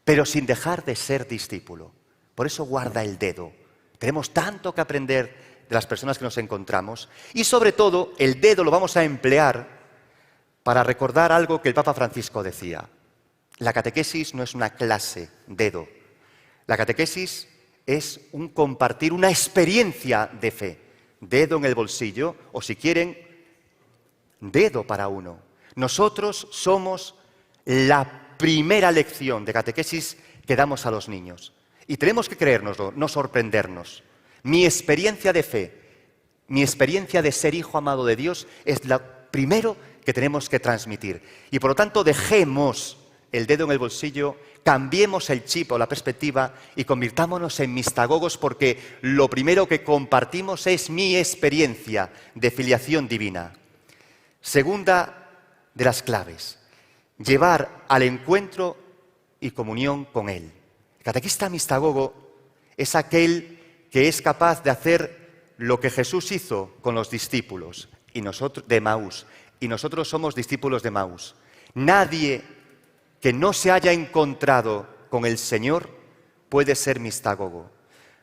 pero sin dejar de ser discípulo. Por eso guarda el dedo. Tenemos tanto que aprender de las personas que nos encontramos y sobre todo el dedo lo vamos a emplear para recordar algo que el Papa Francisco decía. La catequesis no es una clase, dedo. La catequesis es un compartir una experiencia de fe. Dedo en el bolsillo, o si quieren, dedo para uno. Nosotros somos la primera lección de catequesis que damos a los niños. Y tenemos que creérnoslo, no sorprendernos. Mi experiencia de fe, mi experiencia de ser hijo amado de Dios es lo primero que tenemos que transmitir. Y por lo tanto dejemos el dedo en el bolsillo, cambiemos el chip o la perspectiva y convirtámonos en mistagogos porque lo primero que compartimos es mi experiencia de filiación divina. Segunda de las claves, llevar al encuentro y comunión con Él. El catequista mistagogo es aquel que es capaz de hacer lo que Jesús hizo con los discípulos de Maús, y nosotros somos discípulos de Maús. Nadie que no se haya encontrado con el Señor puede ser mistagogo,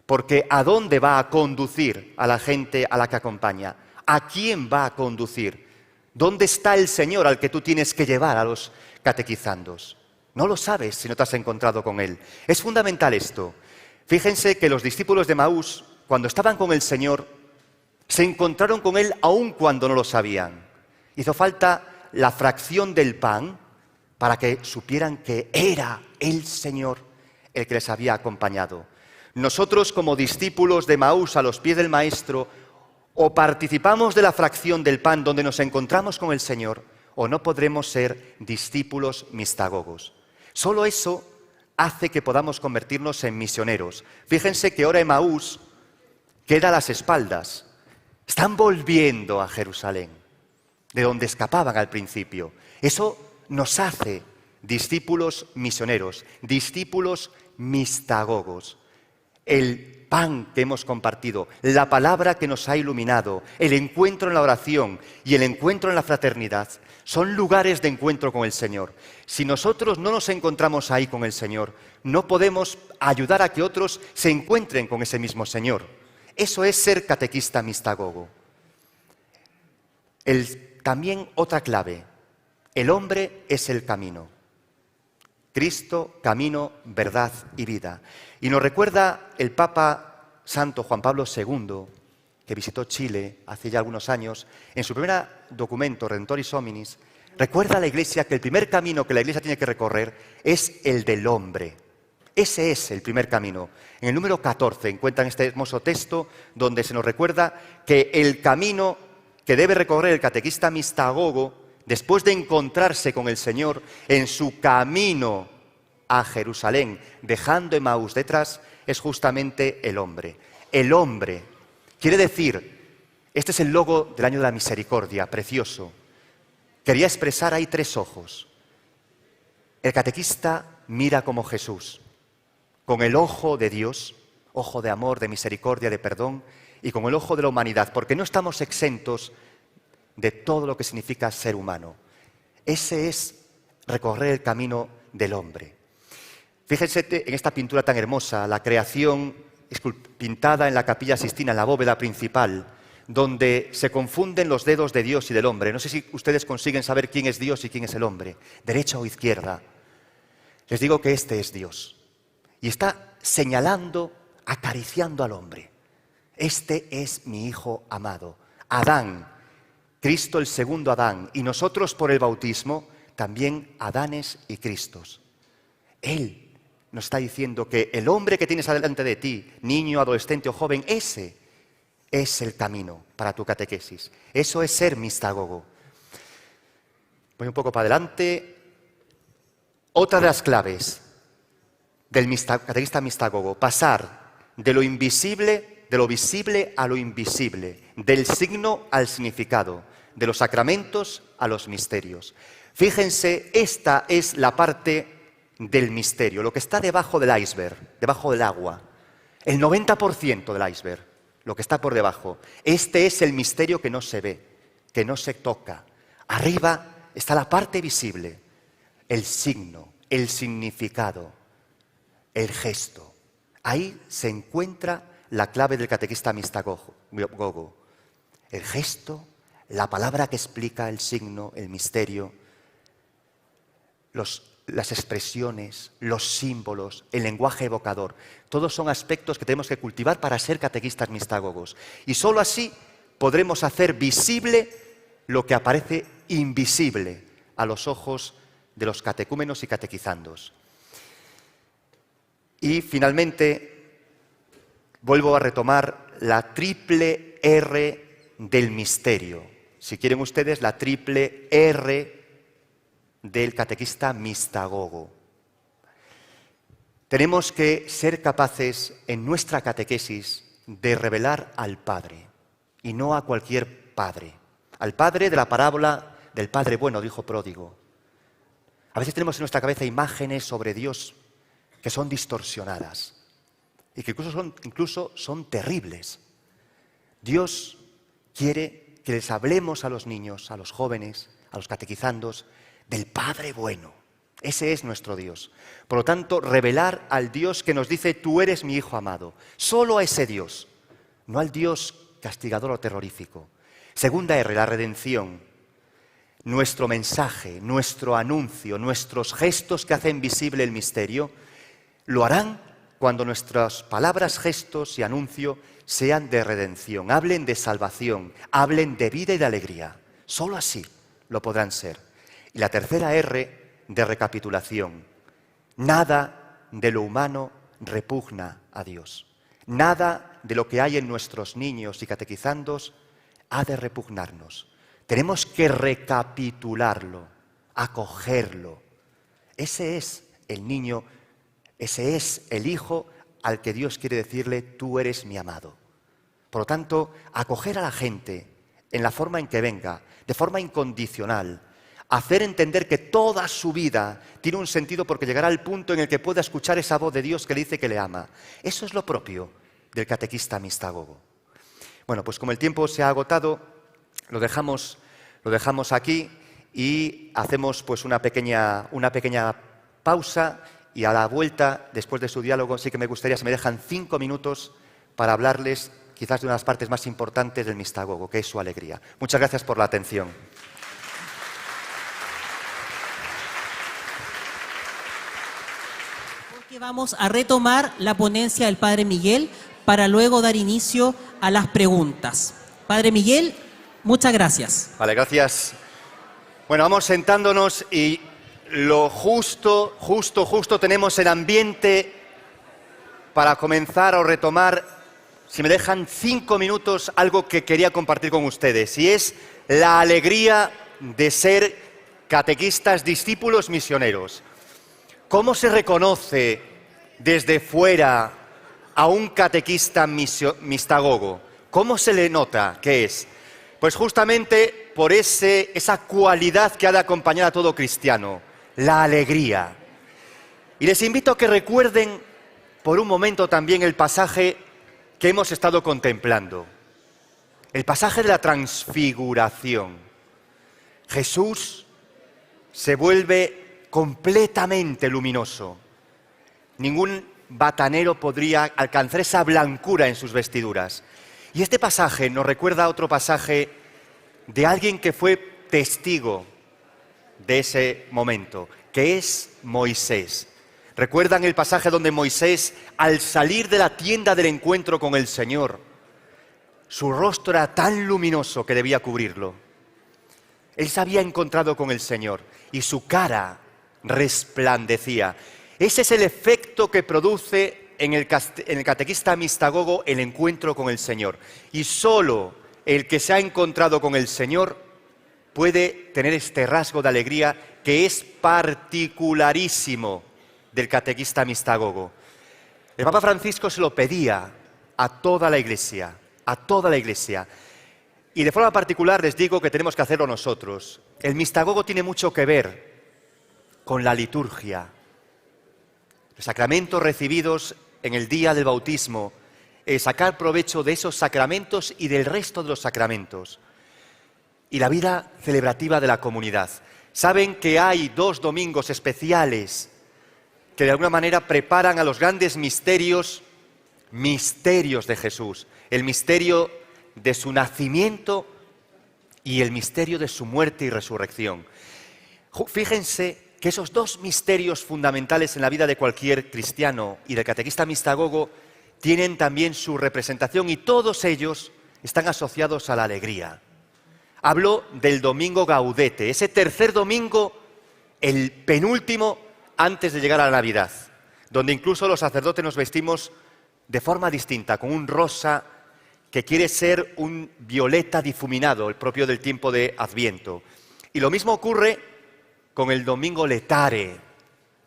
porque ¿a dónde va a conducir a la gente a la que acompaña? ¿A quién va a conducir? ¿Dónde está el Señor al que tú tienes que llevar a los catequizandos? No lo sabes si no te has encontrado con Él. Es fundamental esto. Fíjense que los discípulos de Maús, cuando estaban con el Señor, se encontraron con Él aun cuando no lo sabían. Hizo falta la fracción del pan para que supieran que era el Señor el que les había acompañado. Nosotros, como discípulos de Maús a los pies del Maestro, o participamos de la fracción del pan donde nos encontramos con el Señor, o no podremos ser discípulos mistagogos. Solo eso hace que podamos convertirnos en misioneros. Fíjense que ahora Emaús queda a las espaldas. Están volviendo a Jerusalén, de donde escapaban al principio. Eso nos hace discípulos misioneros, discípulos mistagogos. El pan que hemos compartido, la palabra que nos ha iluminado, el encuentro en la oración y el encuentro en la fraternidad son lugares de encuentro con el Señor. Si nosotros no nos encontramos ahí con el Señor, no podemos ayudar a que otros se encuentren con ese mismo Señor. Eso es ser catequista mistagogo. También otra clave, el hombre es el camino. Cristo, camino, verdad y vida. Y nos recuerda el Papa Santo Juan Pablo II, que visitó Chile hace ya algunos años, en su primer documento, Redentoris Hominis, recuerda a la Iglesia que el primer camino que la Iglesia tiene que recorrer es el del hombre. Ese es el primer camino. En el número 14 encuentran este hermoso texto donde se nos recuerda que el camino que debe recorrer el catequista mistagogo, después de encontrarse con el Señor en su camino a Jerusalén, dejando Emaús detrás, es justamente el hombre. El hombre quiere decir, este es el logo del año de la misericordia, precioso. Quería expresar ahí 3 ojos. El catequista mira como Jesús, con el ojo de Dios, ojo de amor, de misericordia, de perdón, y con el ojo de la humanidad, porque no estamos exentos de todo lo que significa ser humano. Ese es recorrer el camino del hombre. Fíjense en esta pintura tan hermosa, la creación pintada en la Capilla Sixtina, en la bóveda principal, donde se confunden los dedos de Dios y del hombre. No sé si ustedes consiguen saber quién es Dios y quién es el hombre, derecha o izquierda. Les digo que este es Dios. Y está señalando, acariciando al hombre. Este es mi Hijo amado. Adán, Cristo el segundo Adán, y nosotros por el bautismo, también Adanes y Cristos. Él nos está diciendo que el hombre que tienes delante de ti, niño, adolescente o joven, ese es el camino para tu catequesis. Eso es ser mistagogo. Voy un poco para adelante. Otra de las claves del catequista mistagogo, pasar de lo invisible, de lo visible a lo invisible, del signo al significado, de los sacramentos a los misterios. Fíjense, esta es la parte del misterio, lo que está debajo del iceberg, debajo del agua. El 90% del iceberg, lo que está por debajo. Este es el misterio que no se ve, que no se toca. Arriba está la parte visible, el signo, el significado, el gesto. Ahí se encuentra la clave del catequista mistagogo. El gesto, la palabra que explica el signo, el misterio, las expresiones, los símbolos, el lenguaje evocador. Todos son aspectos que tenemos que cultivar para ser catequistas mistagogos. Y solo así podremos hacer visible lo que aparece invisible a los ojos de los catecúmenos y catequizandos. Y finalmente, vuelvo a retomar la triple R del misterio. Si quieren ustedes, la triple R del catequista mistagogo. Tenemos que ser capaces en nuestra catequesis de revelar al Padre, y no a cualquier Padre. Al Padre de la parábola del Padre bueno, dijo pródigo. A veces tenemos en nuestra cabeza imágenes sobre Dios que son distorsionadas y que incluso son terribles. Dios quiere que les hablemos a los niños, a los jóvenes, a los catequizandos, del Padre bueno. Ese es nuestro Dios. Por lo tanto, revelar al Dios que nos dice, tú eres mi Hijo amado. Solo a ese Dios, no al Dios castigador o terrorífico. Segunda R, la redención. Nuestro mensaje, nuestro anuncio, nuestros gestos que hacen visible el misterio, lo harán cuando nuestras palabras, gestos y anuncio sean de redención, hablen de salvación, hablen de vida y de alegría. Solo así lo podrán ser. Y la tercera R, de recapitulación. Nada de lo humano repugna a Dios. Nada de lo que hay en nuestros niños y catequizandos ha de repugnarnos. Tenemos que recapitularlo, acogerlo. Ese es el niño, ese es el hijo al que Dios quiere decirle: tú eres mi amado. Por lo tanto, acoger a la gente en la forma en que venga, de forma incondicional, hacer entender que toda su vida tiene un sentido porque llegará al punto en el que pueda escuchar esa voz de Dios que le dice que le ama. Eso es lo propio del catequista mistagogo. Bueno, pues como el tiempo se ha agotado, lo dejamos aquí y hacemos pues una pequeña pausa, y a la vuelta, después de su diálogo, sí que me gustaría, si me dejan 5 minutos para hablarles quizás de una de las partes más importantes del mistagogo, que es su alegría. Muchas gracias por la atención. Porque vamos a retomar la ponencia del Padre Miguel para luego dar inicio a las preguntas. Padre Miguel, muchas gracias. Vale, gracias. Bueno, vamos sentándonos y lo justo tenemos el ambiente para comenzar o retomar, si me dejan 5 minutos, algo que quería compartir con ustedes, y es la alegría de ser catequistas, discípulos misioneros. ¿Cómo se reconoce desde fuera a un catequista mistagogo? ¿Cómo se le nota que es? Pues justamente por esa cualidad que ha de acompañar a todo cristiano, la alegría. Y les invito a que recuerden por un momento también el pasaje que hemos estado contemplando, el pasaje de la transfiguración. Jesús se vuelve completamente luminoso. Ningún batanero podría alcanzar esa blancura en sus vestiduras. Y este pasaje nos recuerda a otro pasaje de alguien que fue testigo de ese momento, que es Moisés. ¿Recuerdan el pasaje donde Moisés, al salir de la tienda del encuentro con el Señor, su rostro era tan luminoso que debía cubrirlo? Él se había encontrado con el Señor y su cara resplandecía. Ese es el efecto que produce en el catequista mistagogo el encuentro con el Señor. Y solo el que se ha encontrado con el Señor puede tener este rasgo de alegría que es particularísimo del catequista mistagogo. El Papa Francisco se lo pedía a toda la Iglesia, Y de forma particular les digo que tenemos que hacerlo nosotros. El mistagogo tiene mucho que ver con la liturgia. Los sacramentos recibidos en el día del bautismo, sacar provecho de esos sacramentos y del resto de los sacramentos. Y la vida celebrativa de la comunidad. Saben que hay 2 domingos especiales que de alguna manera preparan a los grandes misterios de Jesús. El misterio de su nacimiento y el misterio de su muerte y resurrección. Fíjense que esos 2 misterios fundamentales en la vida de cualquier cristiano y del catequista mistagogo tienen también su representación y todos ellos están asociados a la alegría. Hablo del domingo Gaudete, ese tercer domingo, el penúltimo antes de llegar a la Navidad, donde incluso los sacerdotes nos vestimos de forma distinta, con un rosa que quiere ser un violeta difuminado, el propio del tiempo de Adviento. Y lo mismo ocurre con el domingo Letare,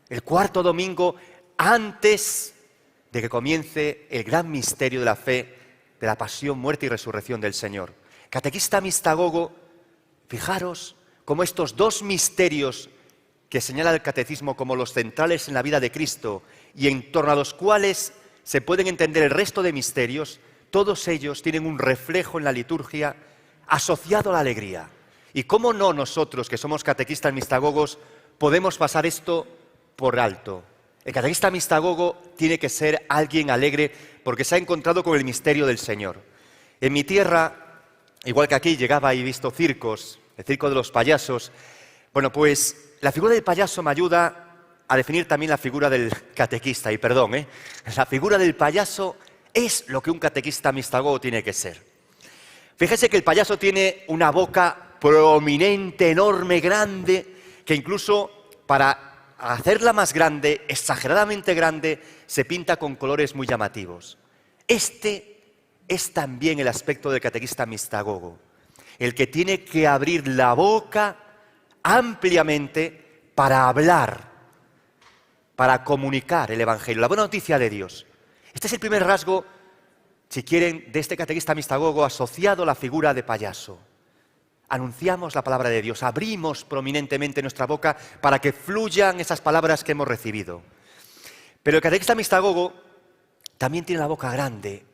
el 4.º domingo antes de que comience el gran misterio de la fe, de la pasión, muerte y resurrección del Señor. Catequista mistagogo, fijaros cómo estos 2 misterios que señala el catecismo como los centrales en la vida de Cristo y en torno a los cuales se pueden entender el resto de misterios, todos ellos tienen un reflejo en la liturgia asociado a la alegría. Y cómo no nosotros, que somos catequistas mistagogos, podemos pasar esto por alto. El catequista mistagogo tiene que ser alguien alegre porque se ha encontrado con el misterio del Señor. En mi tierra, igual que aquí, llegaba y he visto circos, el circo de los payasos. Bueno, pues la figura del payaso me ayuda a definir también la figura del catequista. Y perdón, la figura del payaso es lo que un catequista mistagogo tiene que ser. Fíjese que el payaso tiene una boca prominente, enorme, grande, que incluso para hacerla más grande, exageradamente grande, se pinta con colores muy llamativos. Este es también el aspecto del catequista mistagogo, el que tiene que abrir la boca ampliamente para hablar, para comunicar el Evangelio, la buena noticia de Dios. Este es el primer rasgo, si quieren, de este catequista mistagogo asociado a la figura de payaso. Anunciamos la palabra de Dios, abrimos prominentemente nuestra boca para que fluyan esas palabras que hemos recibido. Pero el catequista mistagogo también tiene la boca grande.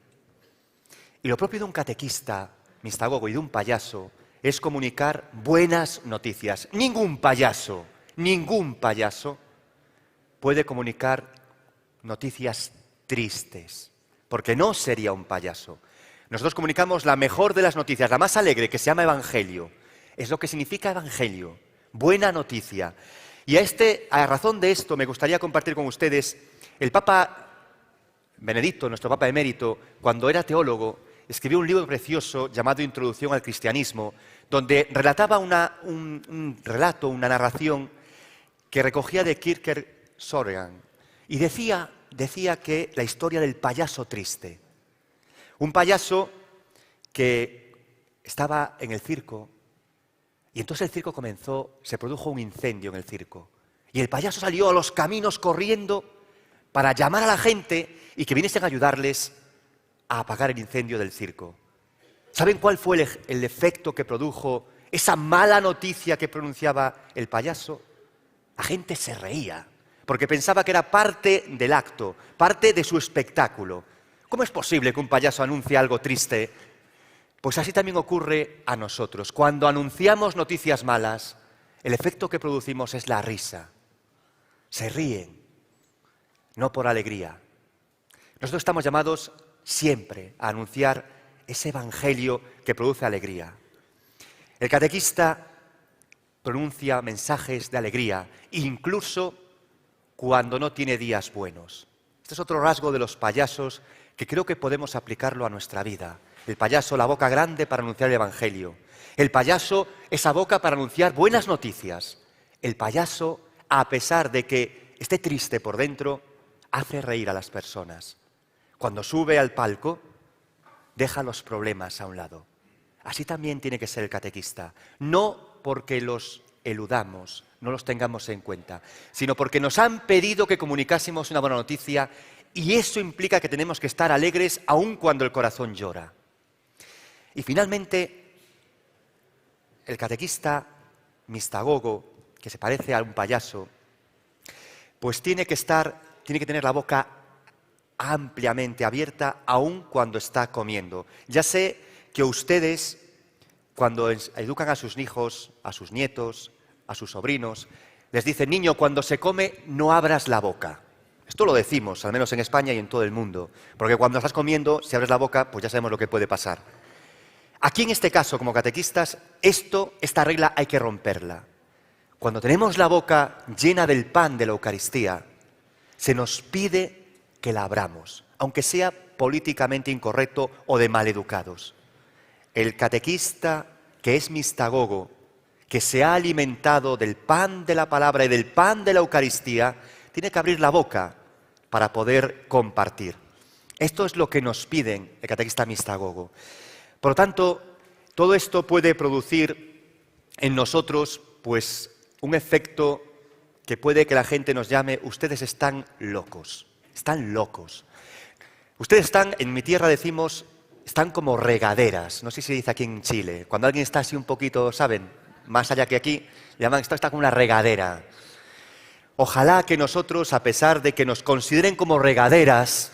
Y lo propio de un catequista mistagogo y de un payaso es comunicar buenas noticias. Ningún payaso puede comunicar noticias tristes, porque no sería un payaso. Nosotros comunicamos la mejor de las noticias, la más alegre, que se llama Evangelio. Es lo que significa Evangelio, buena noticia. Y a razón de esto me gustaría compartir con ustedes, el Papa Benedicto, nuestro Papa emérito, cuando era teólogo, escribió un libro precioso llamado Introducción al Cristianismo, donde relataba un relato, una narración que recogía de Kierkegaard y decía que la historia del payaso triste. Un payaso que estaba en el circo y entonces el circo se produjo un incendio en el circo. Y el payaso salió a los caminos corriendo para llamar a la gente y que viniesen a ayudarles a apagar el incendio del circo. ¿Saben cuál fue el efecto que produjo esa mala noticia que pronunciaba el payaso? La gente se reía, porque pensaba que era parte del acto, parte de su espectáculo. ¿Cómo es posible que un payaso anuncie algo triste? Pues así también ocurre a nosotros. Cuando anunciamos noticias malas, el efecto que producimos es la risa. Se ríen, no por alegría. Nosotros estamos llamados siempre a anunciar ese evangelio que produce alegría. El catequista pronuncia mensajes de alegría, incluso cuando no tiene días buenos. Este es otro rasgo de los payasos que creo que podemos aplicarlo a nuestra vida. El payaso, la boca grande para anunciar el evangelio. El payaso, esa boca para anunciar buenas noticias. El payaso, a pesar de que esté triste por dentro, hace reír a las personas. Cuando sube al palco, deja los problemas a un lado. Así también tiene que ser el catequista. No porque los eludamos, no los tengamos en cuenta, sino porque nos han pedido que comunicásemos una buena noticia y eso implica que tenemos que estar alegres aun cuando el corazón llora. Y finalmente, el catequista mistagogo, que se parece a un payaso, pues tiene que tener la boca ampliamente abierta aun cuando está comiendo. Ya sé que ustedes, cuando educan a sus hijos, a sus nietos, a sus sobrinos, les dicen: niño, cuando se come no abras la boca. Esto lo decimos, al menos en España y en todo el mundo, porque cuando estás comiendo, si abres la boca, pues ya sabemos lo que puede pasar. Aquí en este caso, como catequistas, esta regla hay que romperla. Cuando tenemos la boca llena del pan de la Eucaristía, se nos pide que la abramos, aunque sea políticamente incorrecto o de maleducados. El catequista que es mistagogo, que se ha alimentado del pan de la palabra y del pan de la Eucaristía, tiene que abrir la boca para poder compartir. Esto es lo que nos piden el catequista mistagogo. Por lo tanto, todo esto puede producir en nosotros pues, un efecto que puede que la gente nos llame: ustedes están locos, están locos. Ustedes están, en mi tierra decimos, están como regaderas. No sé si se dice aquí en Chile. Cuando alguien está así un poquito, ¿saben? Más allá que aquí, llaman esto está como una regadera. Ojalá que nosotros, a pesar de que nos consideren como regaderas,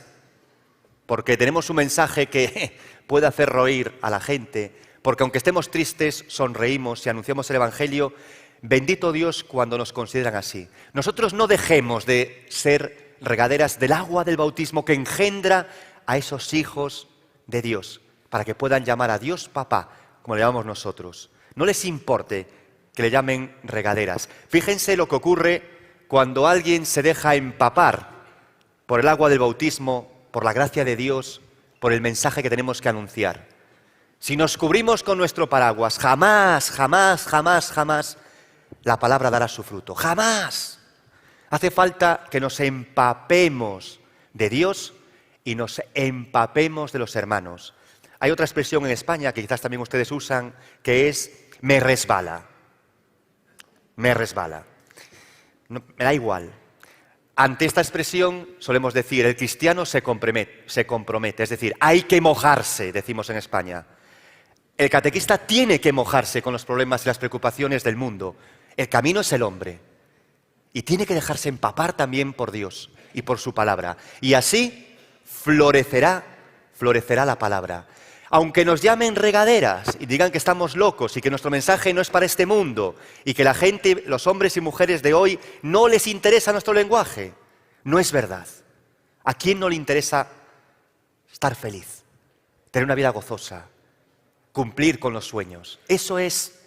porque tenemos un mensaje que puede hacer reír a la gente, porque aunque estemos tristes, sonreímos y anunciamos el Evangelio, bendito Dios cuando nos consideran así. Nosotros no dejemos de ser regaderas del agua del bautismo que engendra a esos hijos de Dios, para que puedan llamar a Dios Papá, como le llamamos nosotros. No les importe que le llamen regaderas. Fíjense lo que ocurre cuando alguien se deja empapar por el agua del bautismo, por la gracia de Dios, por el mensaje que tenemos que anunciar. Si nos cubrimos con nuestro paraguas, jamás, jamás, jamás, jamás la palabra dará su fruto. ¡Jamás! Hace falta que nos empapemos de Dios y nos empapemos de los hermanos. Hay otra expresión en España que quizás también ustedes usan, que es me resbala. Me resbala. No, me da igual. Ante esta expresión solemos decir, el cristiano se compromete, es decir, hay que mojarse, decimos en España. El catequista tiene que mojarse con los problemas y las preocupaciones del mundo. El camino es el hombre. Y tiene que dejarse empapar también por Dios y por su palabra. Y así florecerá la palabra. Aunque nos llamen regaderas y digan que estamos locos y que nuestro mensaje no es para este mundo y que la gente, los hombres y mujeres de hoy, no les interesa nuestro lenguaje, no es verdad. ¿A quién no le interesa estar feliz, tener una vida gozosa, cumplir con los sueños? Eso es,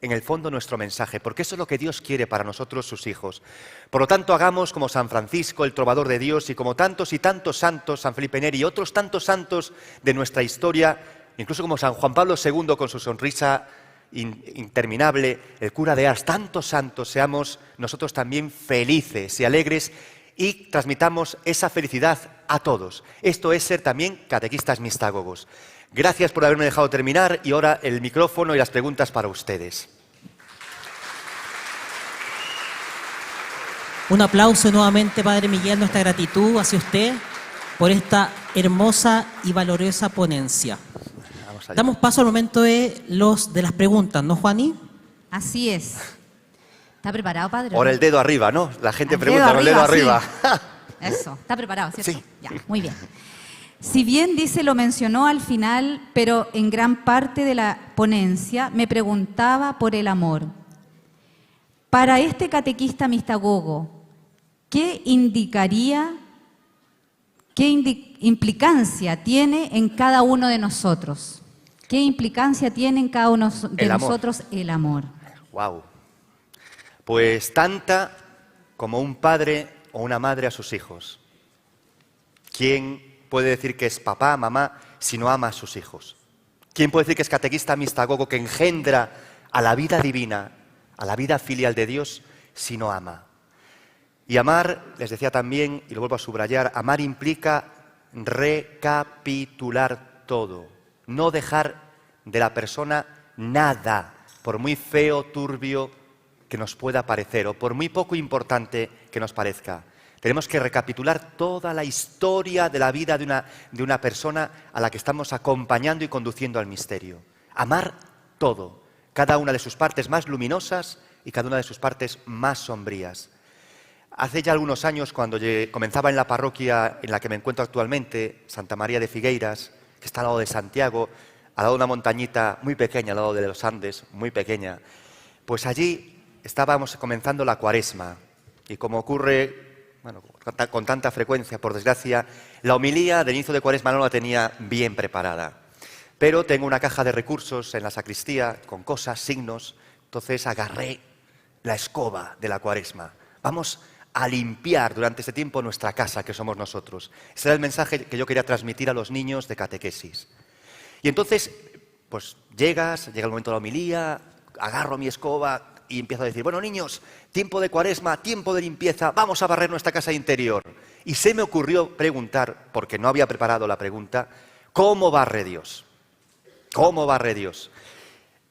en el fondo, nuestro mensaje, porque eso es lo que Dios quiere para nosotros, sus hijos. Por lo tanto, hagamos como San Francisco, el trovador de Dios, y como tantos y tantos santos, San Felipe Neri y otros tantos santos de nuestra historia, incluso como San Juan Pablo II con su sonrisa interminable, el cura de Ars, tantos santos, seamos nosotros también felices y alegres y transmitamos esa felicidad a todos. Esto es ser también catequistas mistagogos. Gracias por haberme dejado terminar y ahora el micrófono y las preguntas para ustedes. Un aplauso nuevamente, Padre Miguel, nuestra gratitud hacia usted por esta hermosa y valiosa ponencia. Damos paso al momento de las preguntas, ¿no, Juani? Así es. ¿Está preparado, padre? Ahora el dedo arriba, ¿no? La gente El pregunta con el dedo arriba. Sí. Eso, está preparado, ¿cierto? Sí. Ya, muy bien. Si bien dice, lo mencionó al final, pero en gran parte de la ponencia me preguntaba por el amor. Para este catequista mistagogo, ¿qué indicaría, implicancia tiene en cada uno de nosotros? ¿Qué implicancia tiene en cada uno de nosotros el amor? Wow. Pues tanta como un padre o una madre a sus hijos. ¿Quién puede decir que es papá, mamá, si no ama a sus hijos? ¿Quién puede decir que es catequista mistagogo, que engendra a la vida divina, a la vida filial de Dios, si no ama? Y amar, les decía también, y lo vuelvo a subrayar, amar implica recapitular todo, no dejar de la persona nada, por muy feo, turbio que nos pueda parecer, o por muy poco importante que nos parezca. Tenemos que recapitular toda la historia de la vida de una persona a la que estamos acompañando y conduciendo al misterio. Amar todo, cada una de sus partes más luminosas y cada una de sus partes más sombrías. Hace ya algunos años, cuando comenzaba en la parroquia en la que me encuentro actualmente, Santa María de Figueiras, que está al lado de Santiago, al lado de una montañita muy pequeña, al lado de los Andes, muy pequeña, pues allí estábamos comenzando la Cuaresma. Y como ocurre, bueno, con tanta frecuencia, por desgracia, la homilía del inicio de Cuaresma no la tenía bien preparada. Pero tengo una caja de recursos en la sacristía con cosas, signos, entonces agarré la escoba de la Cuaresma. Vamos a limpiar durante este tiempo nuestra casa, que somos nosotros. Ese era el mensaje que yo quería transmitir a los niños de catequesis. Y entonces, pues llega el momento de la homilía, agarro mi escoba y empiezo a decir, bueno, niños, tiempo de Cuaresma, tiempo de limpieza, vamos a barrer nuestra casa interior. Y se me ocurrió preguntar, porque no había preparado la pregunta, ¿cómo barre Dios? ¿Cómo barre Dios?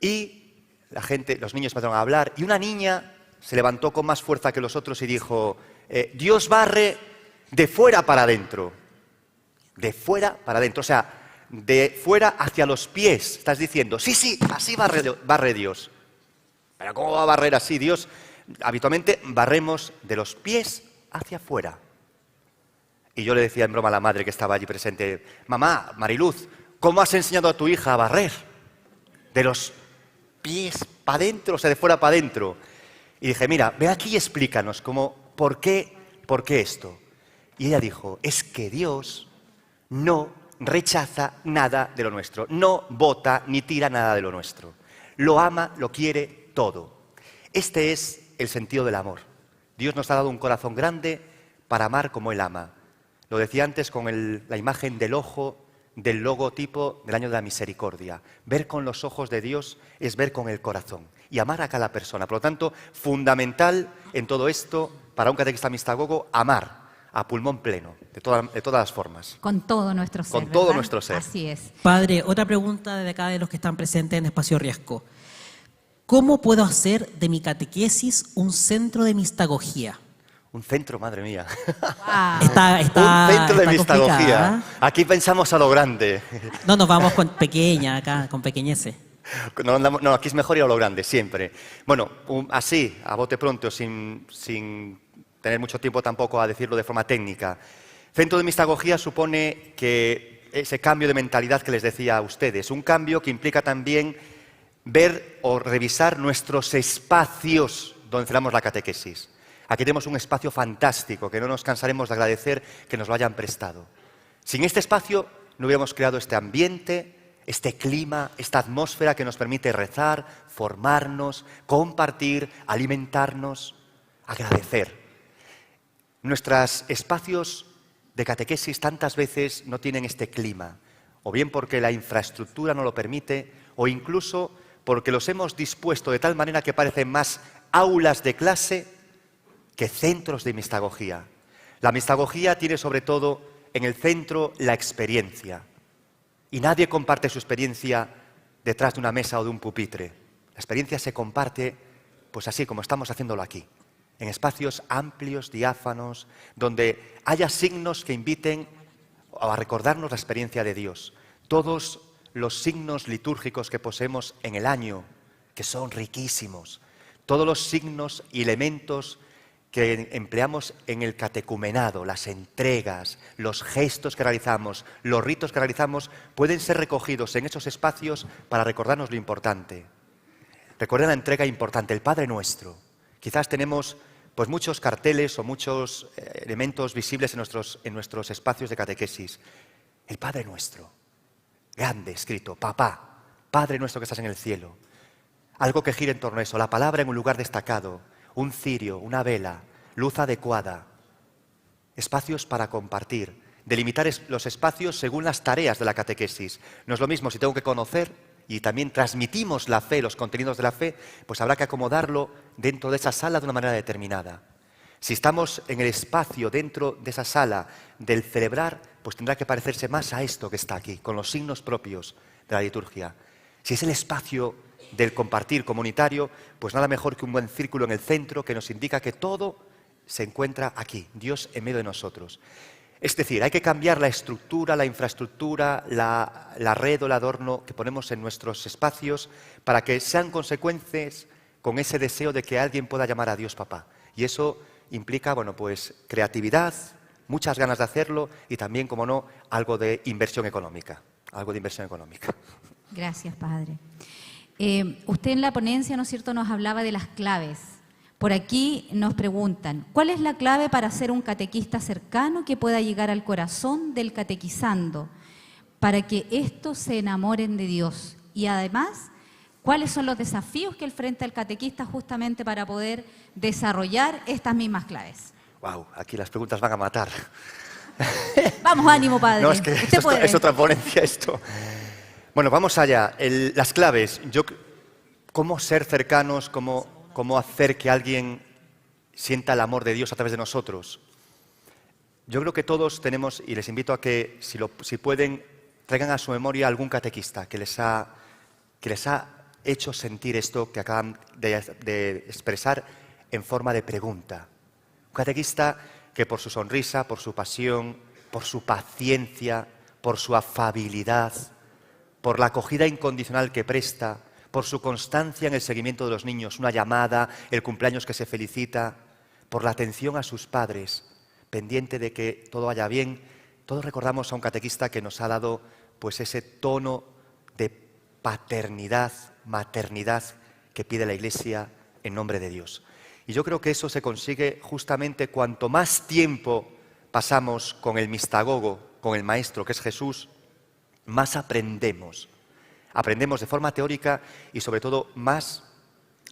Y la gente, los niños empezaron a hablar, y una niña se levantó con más fuerza que los otros y dijo, Dios barre de fuera para adentro. De fuera para adentro, o sea, de fuera hacia los pies. Estás diciendo, sí, así barre Dios. Pero ¿cómo va a barrer así Dios? Habitualmente barremos de los pies hacia afuera. Y yo le decía en broma a la madre que estaba allí presente, mamá, Mariluz, ¿cómo has enseñado a tu hija a barrer? De los pies para adentro, o sea, de fuera para adentro. Y dije, mira, ve aquí y explícanos ¿por qué esto? Y ella dijo, es que Dios no rechaza nada de lo nuestro, no bota ni tira nada de lo nuestro. Lo ama, lo quiere todo. Este es el sentido del amor. Dios nos ha dado un corazón grande para amar como Él ama. Lo decía antes con la imagen del ojo del logotipo del año de la misericordia. Ver con los ojos de Dios es ver con el corazón y amar a cada persona. Por lo tanto, fundamental en todo esto, para un catequista mistagogo, amar a pulmón pleno, de todas las formas. Con todo nuestro ser. Con todo ¿verdad? nuestro ser. Así es. Padre, otra pregunta de acá de los que están presentes en Espacio Riesgo. ¿Cómo puedo hacer de mi catequesis un centro de mistagogía? Un centro, madre mía. Wow. Está Un centro de está mistagogía. complicada. Aquí pensamos a lo grande. No nos vamos con pequeña acá, con pequeñeces. No, aquí es mejor ir a lo grande, siempre. Bueno, así, a bote pronto, sin tener mucho tiempo tampoco a decirlo de forma técnica. Centro de mistagogía supone que ese cambio de mentalidad que les decía a ustedes, un cambio que implica también ver o revisar nuestros espacios donde celebramos la catequesis. Aquí tenemos un espacio fantástico que no nos cansaremos de agradecer que nos lo hayan prestado. Sin este espacio no hubiéramos creado este ambiente, este clima, esta atmósfera que nos permite rezar, formarnos, compartir, alimentarnos, agradecer. Nuestros espacios de catequesis tantas veces no tienen este clima, o bien porque la infraestructura no lo permite, o incluso porque los hemos dispuesto de tal manera que parecen más aulas de clase que centros de mistagogía. La mistagogía tiene sobre todo en el centro la experiencia. Y nadie comparte su experiencia detrás de una mesa o de un pupitre. La experiencia se comparte, pues así como estamos haciéndolo aquí, en espacios amplios, diáfanos, donde haya signos que inviten a recordarnos la experiencia de Dios. Todos los signos litúrgicos que poseemos en el año, que son riquísimos. Todos los signos y elementos que empleamos en el catecumenado, las entregas, los gestos que realizamos, los ritos que realizamos, pueden ser recogidos en esos espacios para recordarnos lo importante. Recuerden la entrega importante, el Padre Nuestro. Quizás tenemos pues muchos carteles o muchos elementos visibles en nuestros espacios de catequesis. El Padre Nuestro, grande, escrito, papá, Padre Nuestro que estás en el cielo. Algo que gire en torno a eso, la palabra en un lugar destacado, un cirio, una vela, luz adecuada, espacios para compartir, delimitar los espacios según las tareas de la catequesis. No es lo mismo si tengo que conocer y también transmitimos la fe, los contenidos de la fe, pues habrá que acomodarlo dentro de esa sala de una manera determinada. Si estamos en el espacio dentro de esa sala del celebrar, pues tendrá que parecerse más a esto que está aquí, con los signos propios de la liturgia. Si es el espacio del compartir comunitario, pues nada mejor que un buen círculo en el centro que nos indica que todo se encuentra aquí, Dios en medio de nosotros. Es decir, hay que cambiar la estructura, la infraestructura, la red o el adorno que ponemos en nuestros espacios para que sean consecuentes con ese deseo de que alguien pueda llamar a Dios papá. Y eso implica, bueno, pues creatividad, muchas ganas de hacerlo y también, como no, algo de inversión económica. Gracias, Padre. Usted en la ponencia, ¿no es cierto?, nos hablaba de las claves. Por aquí nos preguntan, ¿cuál es la clave para ser un catequista cercano que pueda llegar al corazón del catequizando para que estos se enamoren de Dios? Y además, ¿cuáles son los desafíos que enfrenta el catequista justamente para poder desarrollar estas mismas claves? Wow, aquí las preguntas van a matar. Vamos, ánimo, Padre. No, es que Usted puede. es otra ponencia esto. Bueno, vamos allá. Las claves. ¿Cómo ser cercanos? ¿Cómo hacer que alguien sienta el amor de Dios a través de nosotros? Yo creo que todos tenemos, y les invito a que, si pueden, traigan a su memoria algún catequista que les ha hecho sentir esto que acaban de expresar en forma de pregunta. Un catequista que por su sonrisa, por su pasión, por su paciencia, por su afabilidad, por la acogida incondicional que presta, por su constancia en el seguimiento de los niños, una llamada, el cumpleaños que se felicita, por la atención a sus padres, pendiente de que todo vaya bien. Todos recordamos a un catequista que nos ha dado pues ese tono de paternidad, maternidad que pide la Iglesia en nombre de Dios. Y yo creo que eso se consigue justamente cuanto más tiempo pasamos con el mistagogo, con el maestro que es Jesús, más aprendemos. Aprendemos de forma teórica y sobre todo más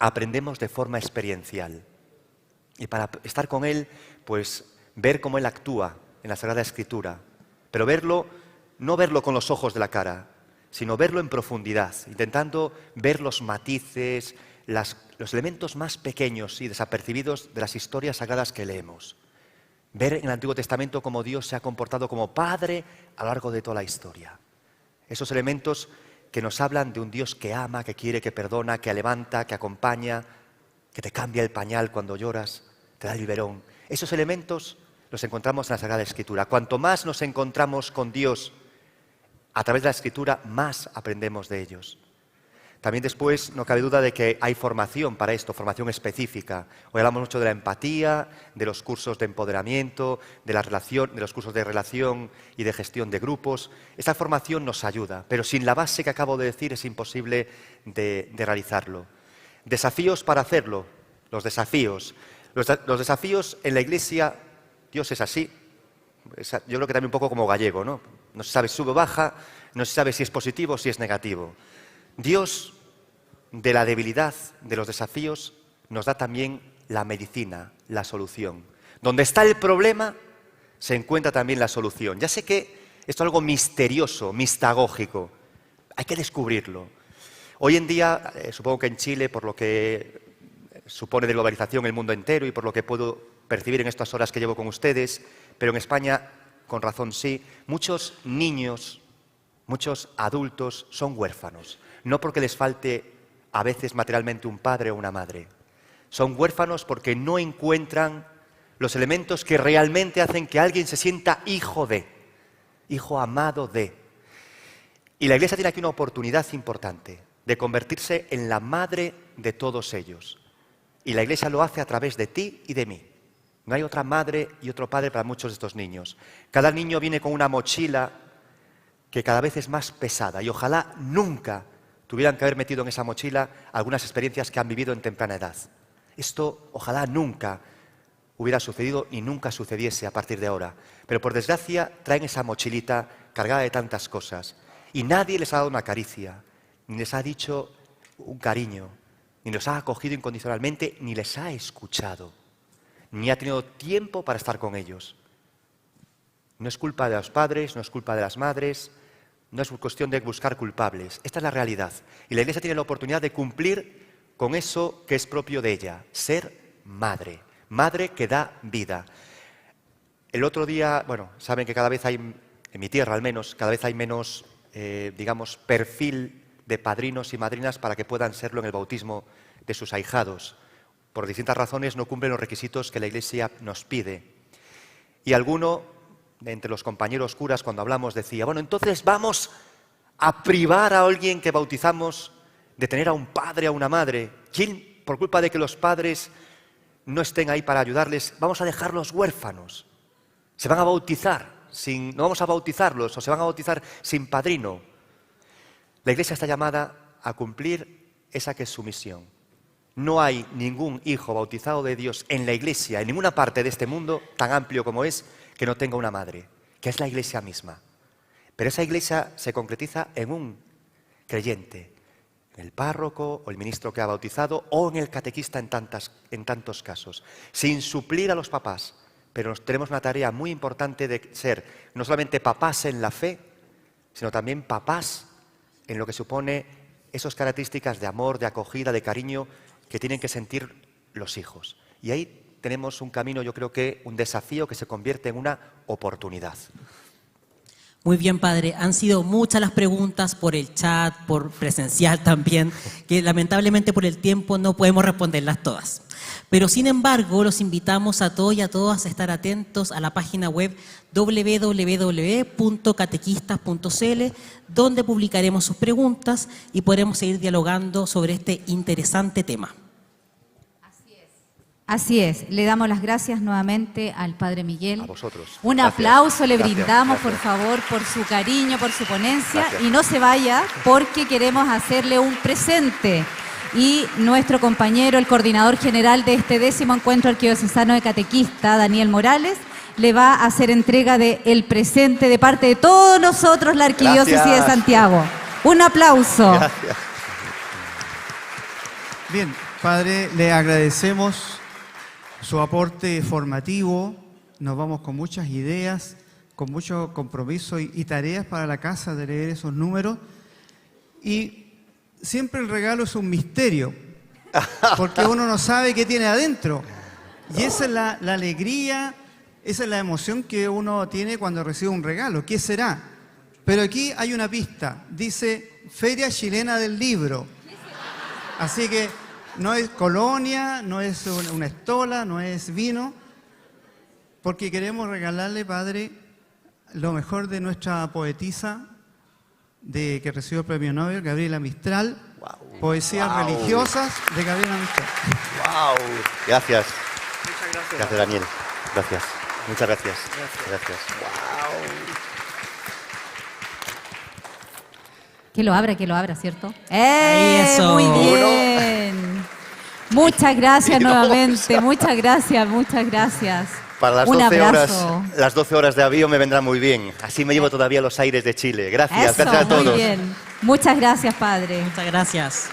aprendemos de forma experiencial. Y para estar con Él, pues ver cómo Él actúa en la Sagrada Escritura, pero verlo no verlo con los ojos de la cara, sino verlo en profundidad, intentando ver los matices, los elementos más pequeños y desapercibidos de las historias sagradas que leemos. Ver en el Antiguo Testamento cómo Dios se ha comportado como Padre a lo largo de toda la historia. Esos elementos que nos hablan de un Dios que ama, que quiere, que perdona, que levanta, que acompaña, que te cambia el pañal cuando lloras, te da el biberón. Esos elementos los encontramos en la Sagrada Escritura. Cuanto más nos encontramos con Dios a través de la Escritura, más aprendemos de ellos. También después no cabe duda de que hay formación para esto, formación específica. Hoy hablamos mucho de la empatía, de los cursos de empoderamiento, de los cursos de relación y de gestión de grupos. Esta formación nos ayuda, pero sin la base que acabo de decir es imposible de realizarlo. Desafíos para hacerlo, los desafíos. Los desafíos en la Iglesia, Dios es así. Yo creo que también un poco como gallego, ¿no? No se sabe si sube o baja, no se sabe si es positivo o si es negativo. Dios, de la debilidad, de los desafíos, nos da también la medicina, la solución. Donde está el problema, se encuentra también la solución. Ya sé que esto es algo misterioso, mistagógico. Hay que descubrirlo. Hoy en día, supongo que en Chile, por lo que supone de globalización el mundo entero y por lo que puedo percibir en estas horas que llevo con ustedes, pero en España, con razón sí, muchos niños, muchos adultos son huérfanos. No porque les falte a veces materialmente un padre o una madre. Son huérfanos porque no encuentran los elementos que realmente hacen que alguien se sienta hijo de, hijo amado de. Y la Iglesia tiene aquí una oportunidad importante de convertirse en la madre de todos ellos. Y la Iglesia lo hace a través de ti y de mí. No hay otra madre y otro padre para muchos de estos niños. Cada niño viene con una mochila que cada vez es más pesada y ojalá nunca tuvieran que haber metido en esa mochila algunas experiencias que han vivido en temprana edad. Esto ojalá nunca hubiera sucedido y nunca sucediese a partir de ahora. Pero por desgracia traen esa mochilita cargada de tantas cosas y nadie les ha dado una caricia, ni les ha dicho un cariño, ni los ha acogido incondicionalmente, ni les ha escuchado, ni ha tenido tiempo para estar con ellos. No es culpa de los padres, no es culpa de las madres, no es cuestión de buscar culpables. Esta es la realidad. Y la Iglesia tiene la oportunidad de cumplir con eso que es propio de ella, ser madre. Madre que da vida. El otro día, bueno, saben que cada vez hay, en mi tierra al menos, cada vez hay menos, digamos, perfil de padrinos y madrinas para que puedan serlo en el bautismo de sus ahijados. Por distintas razones no cumplen los requisitos que la Iglesia nos pide. Y alguno entre los compañeros curas, cuando hablamos, decía, bueno, entonces vamos a privar a alguien que bautizamos de tener a un padre, a una madre. ¿Quién, por culpa de que los padres no estén ahí para ayudarles, vamos a dejarlos huérfanos? Se van a bautizar, no vamos a bautizarlos, o se van a bautizar sin padrino. La Iglesia está llamada a cumplir esa que es su misión. No hay ningún hijo bautizado de Dios en la Iglesia, en ninguna parte de este mundo tan amplio como es, que no tenga una madre, que es la Iglesia misma. Pero esa Iglesia se concretiza en un creyente, en el párroco o el ministro que ha bautizado o en el catequista en tantos casos, sin suplir a los papás. Pero tenemos una tarea muy importante de ser no solamente papás en la fe, sino también papás en lo que supone esas características de amor, de acogida, de cariño que tienen que sentir los hijos. Y ahí tenemos un camino, yo creo que un desafío que se convierte en una oportunidad. Muy bien, padre. Han sido muchas las preguntas por el chat, por presencial también, que lamentablemente por el tiempo no podemos responderlas todas. Pero sin embargo, los invitamos a todos y a todas a estar atentos a la página web www.catequistas.cl, donde publicaremos sus preguntas y podremos seguir dialogando sobre este interesante tema. Así es, le damos las gracias nuevamente al Padre Miguel. A vosotros. Un Gracias. aplauso le brindamos, Gracias. por favor, por su cariño, por su ponencia. Gracias. Y no se vaya porque queremos hacerle un presente. Y nuestro compañero, el coordinador general de este 10º Encuentro Arquidiocesano de Catequista, Daniel Morales, le va a hacer entrega del presente de parte de todos nosotros, la Arquidiócesis de Santiago. Un aplauso. Gracias. Bien, Padre, le agradecemos su aporte formativo, nos vamos con muchas ideas con mucho compromiso y tareas para la casa de leer esos números. Y siempre el regalo es un misterio, porque uno no sabe qué tiene adentro. Y esa es la alegría, esa es la emoción que uno tiene cuando recibe un regalo. ¿Qué será? Pero aquí hay una pista. Dice Feria Chilena del Libro. Así que no es colonia, no es una estola, no es vino, porque queremos regalarle, Padre, lo mejor de nuestra poetisa que recibió el premio Nobel, Gabriela Mistral. Wow. Poesías religiosas de Gabriela Mistral. ¡Wow! Gracias. Muchas gracias. Gracias, Daniel. Gracias. Muchas gracias. Gracias. Que lo abra, ¿cierto? Eso. Muy bien. Muchas gracias nuevamente, muchas gracias. Para las Un 12 abrazo. horas, las 12 horas de avión me vendrán muy bien. Así me llevo todavía los aires de Chile. Gracias, Eso, gracias a todos. muy bien. Muchas gracias, Padre. Muchas gracias.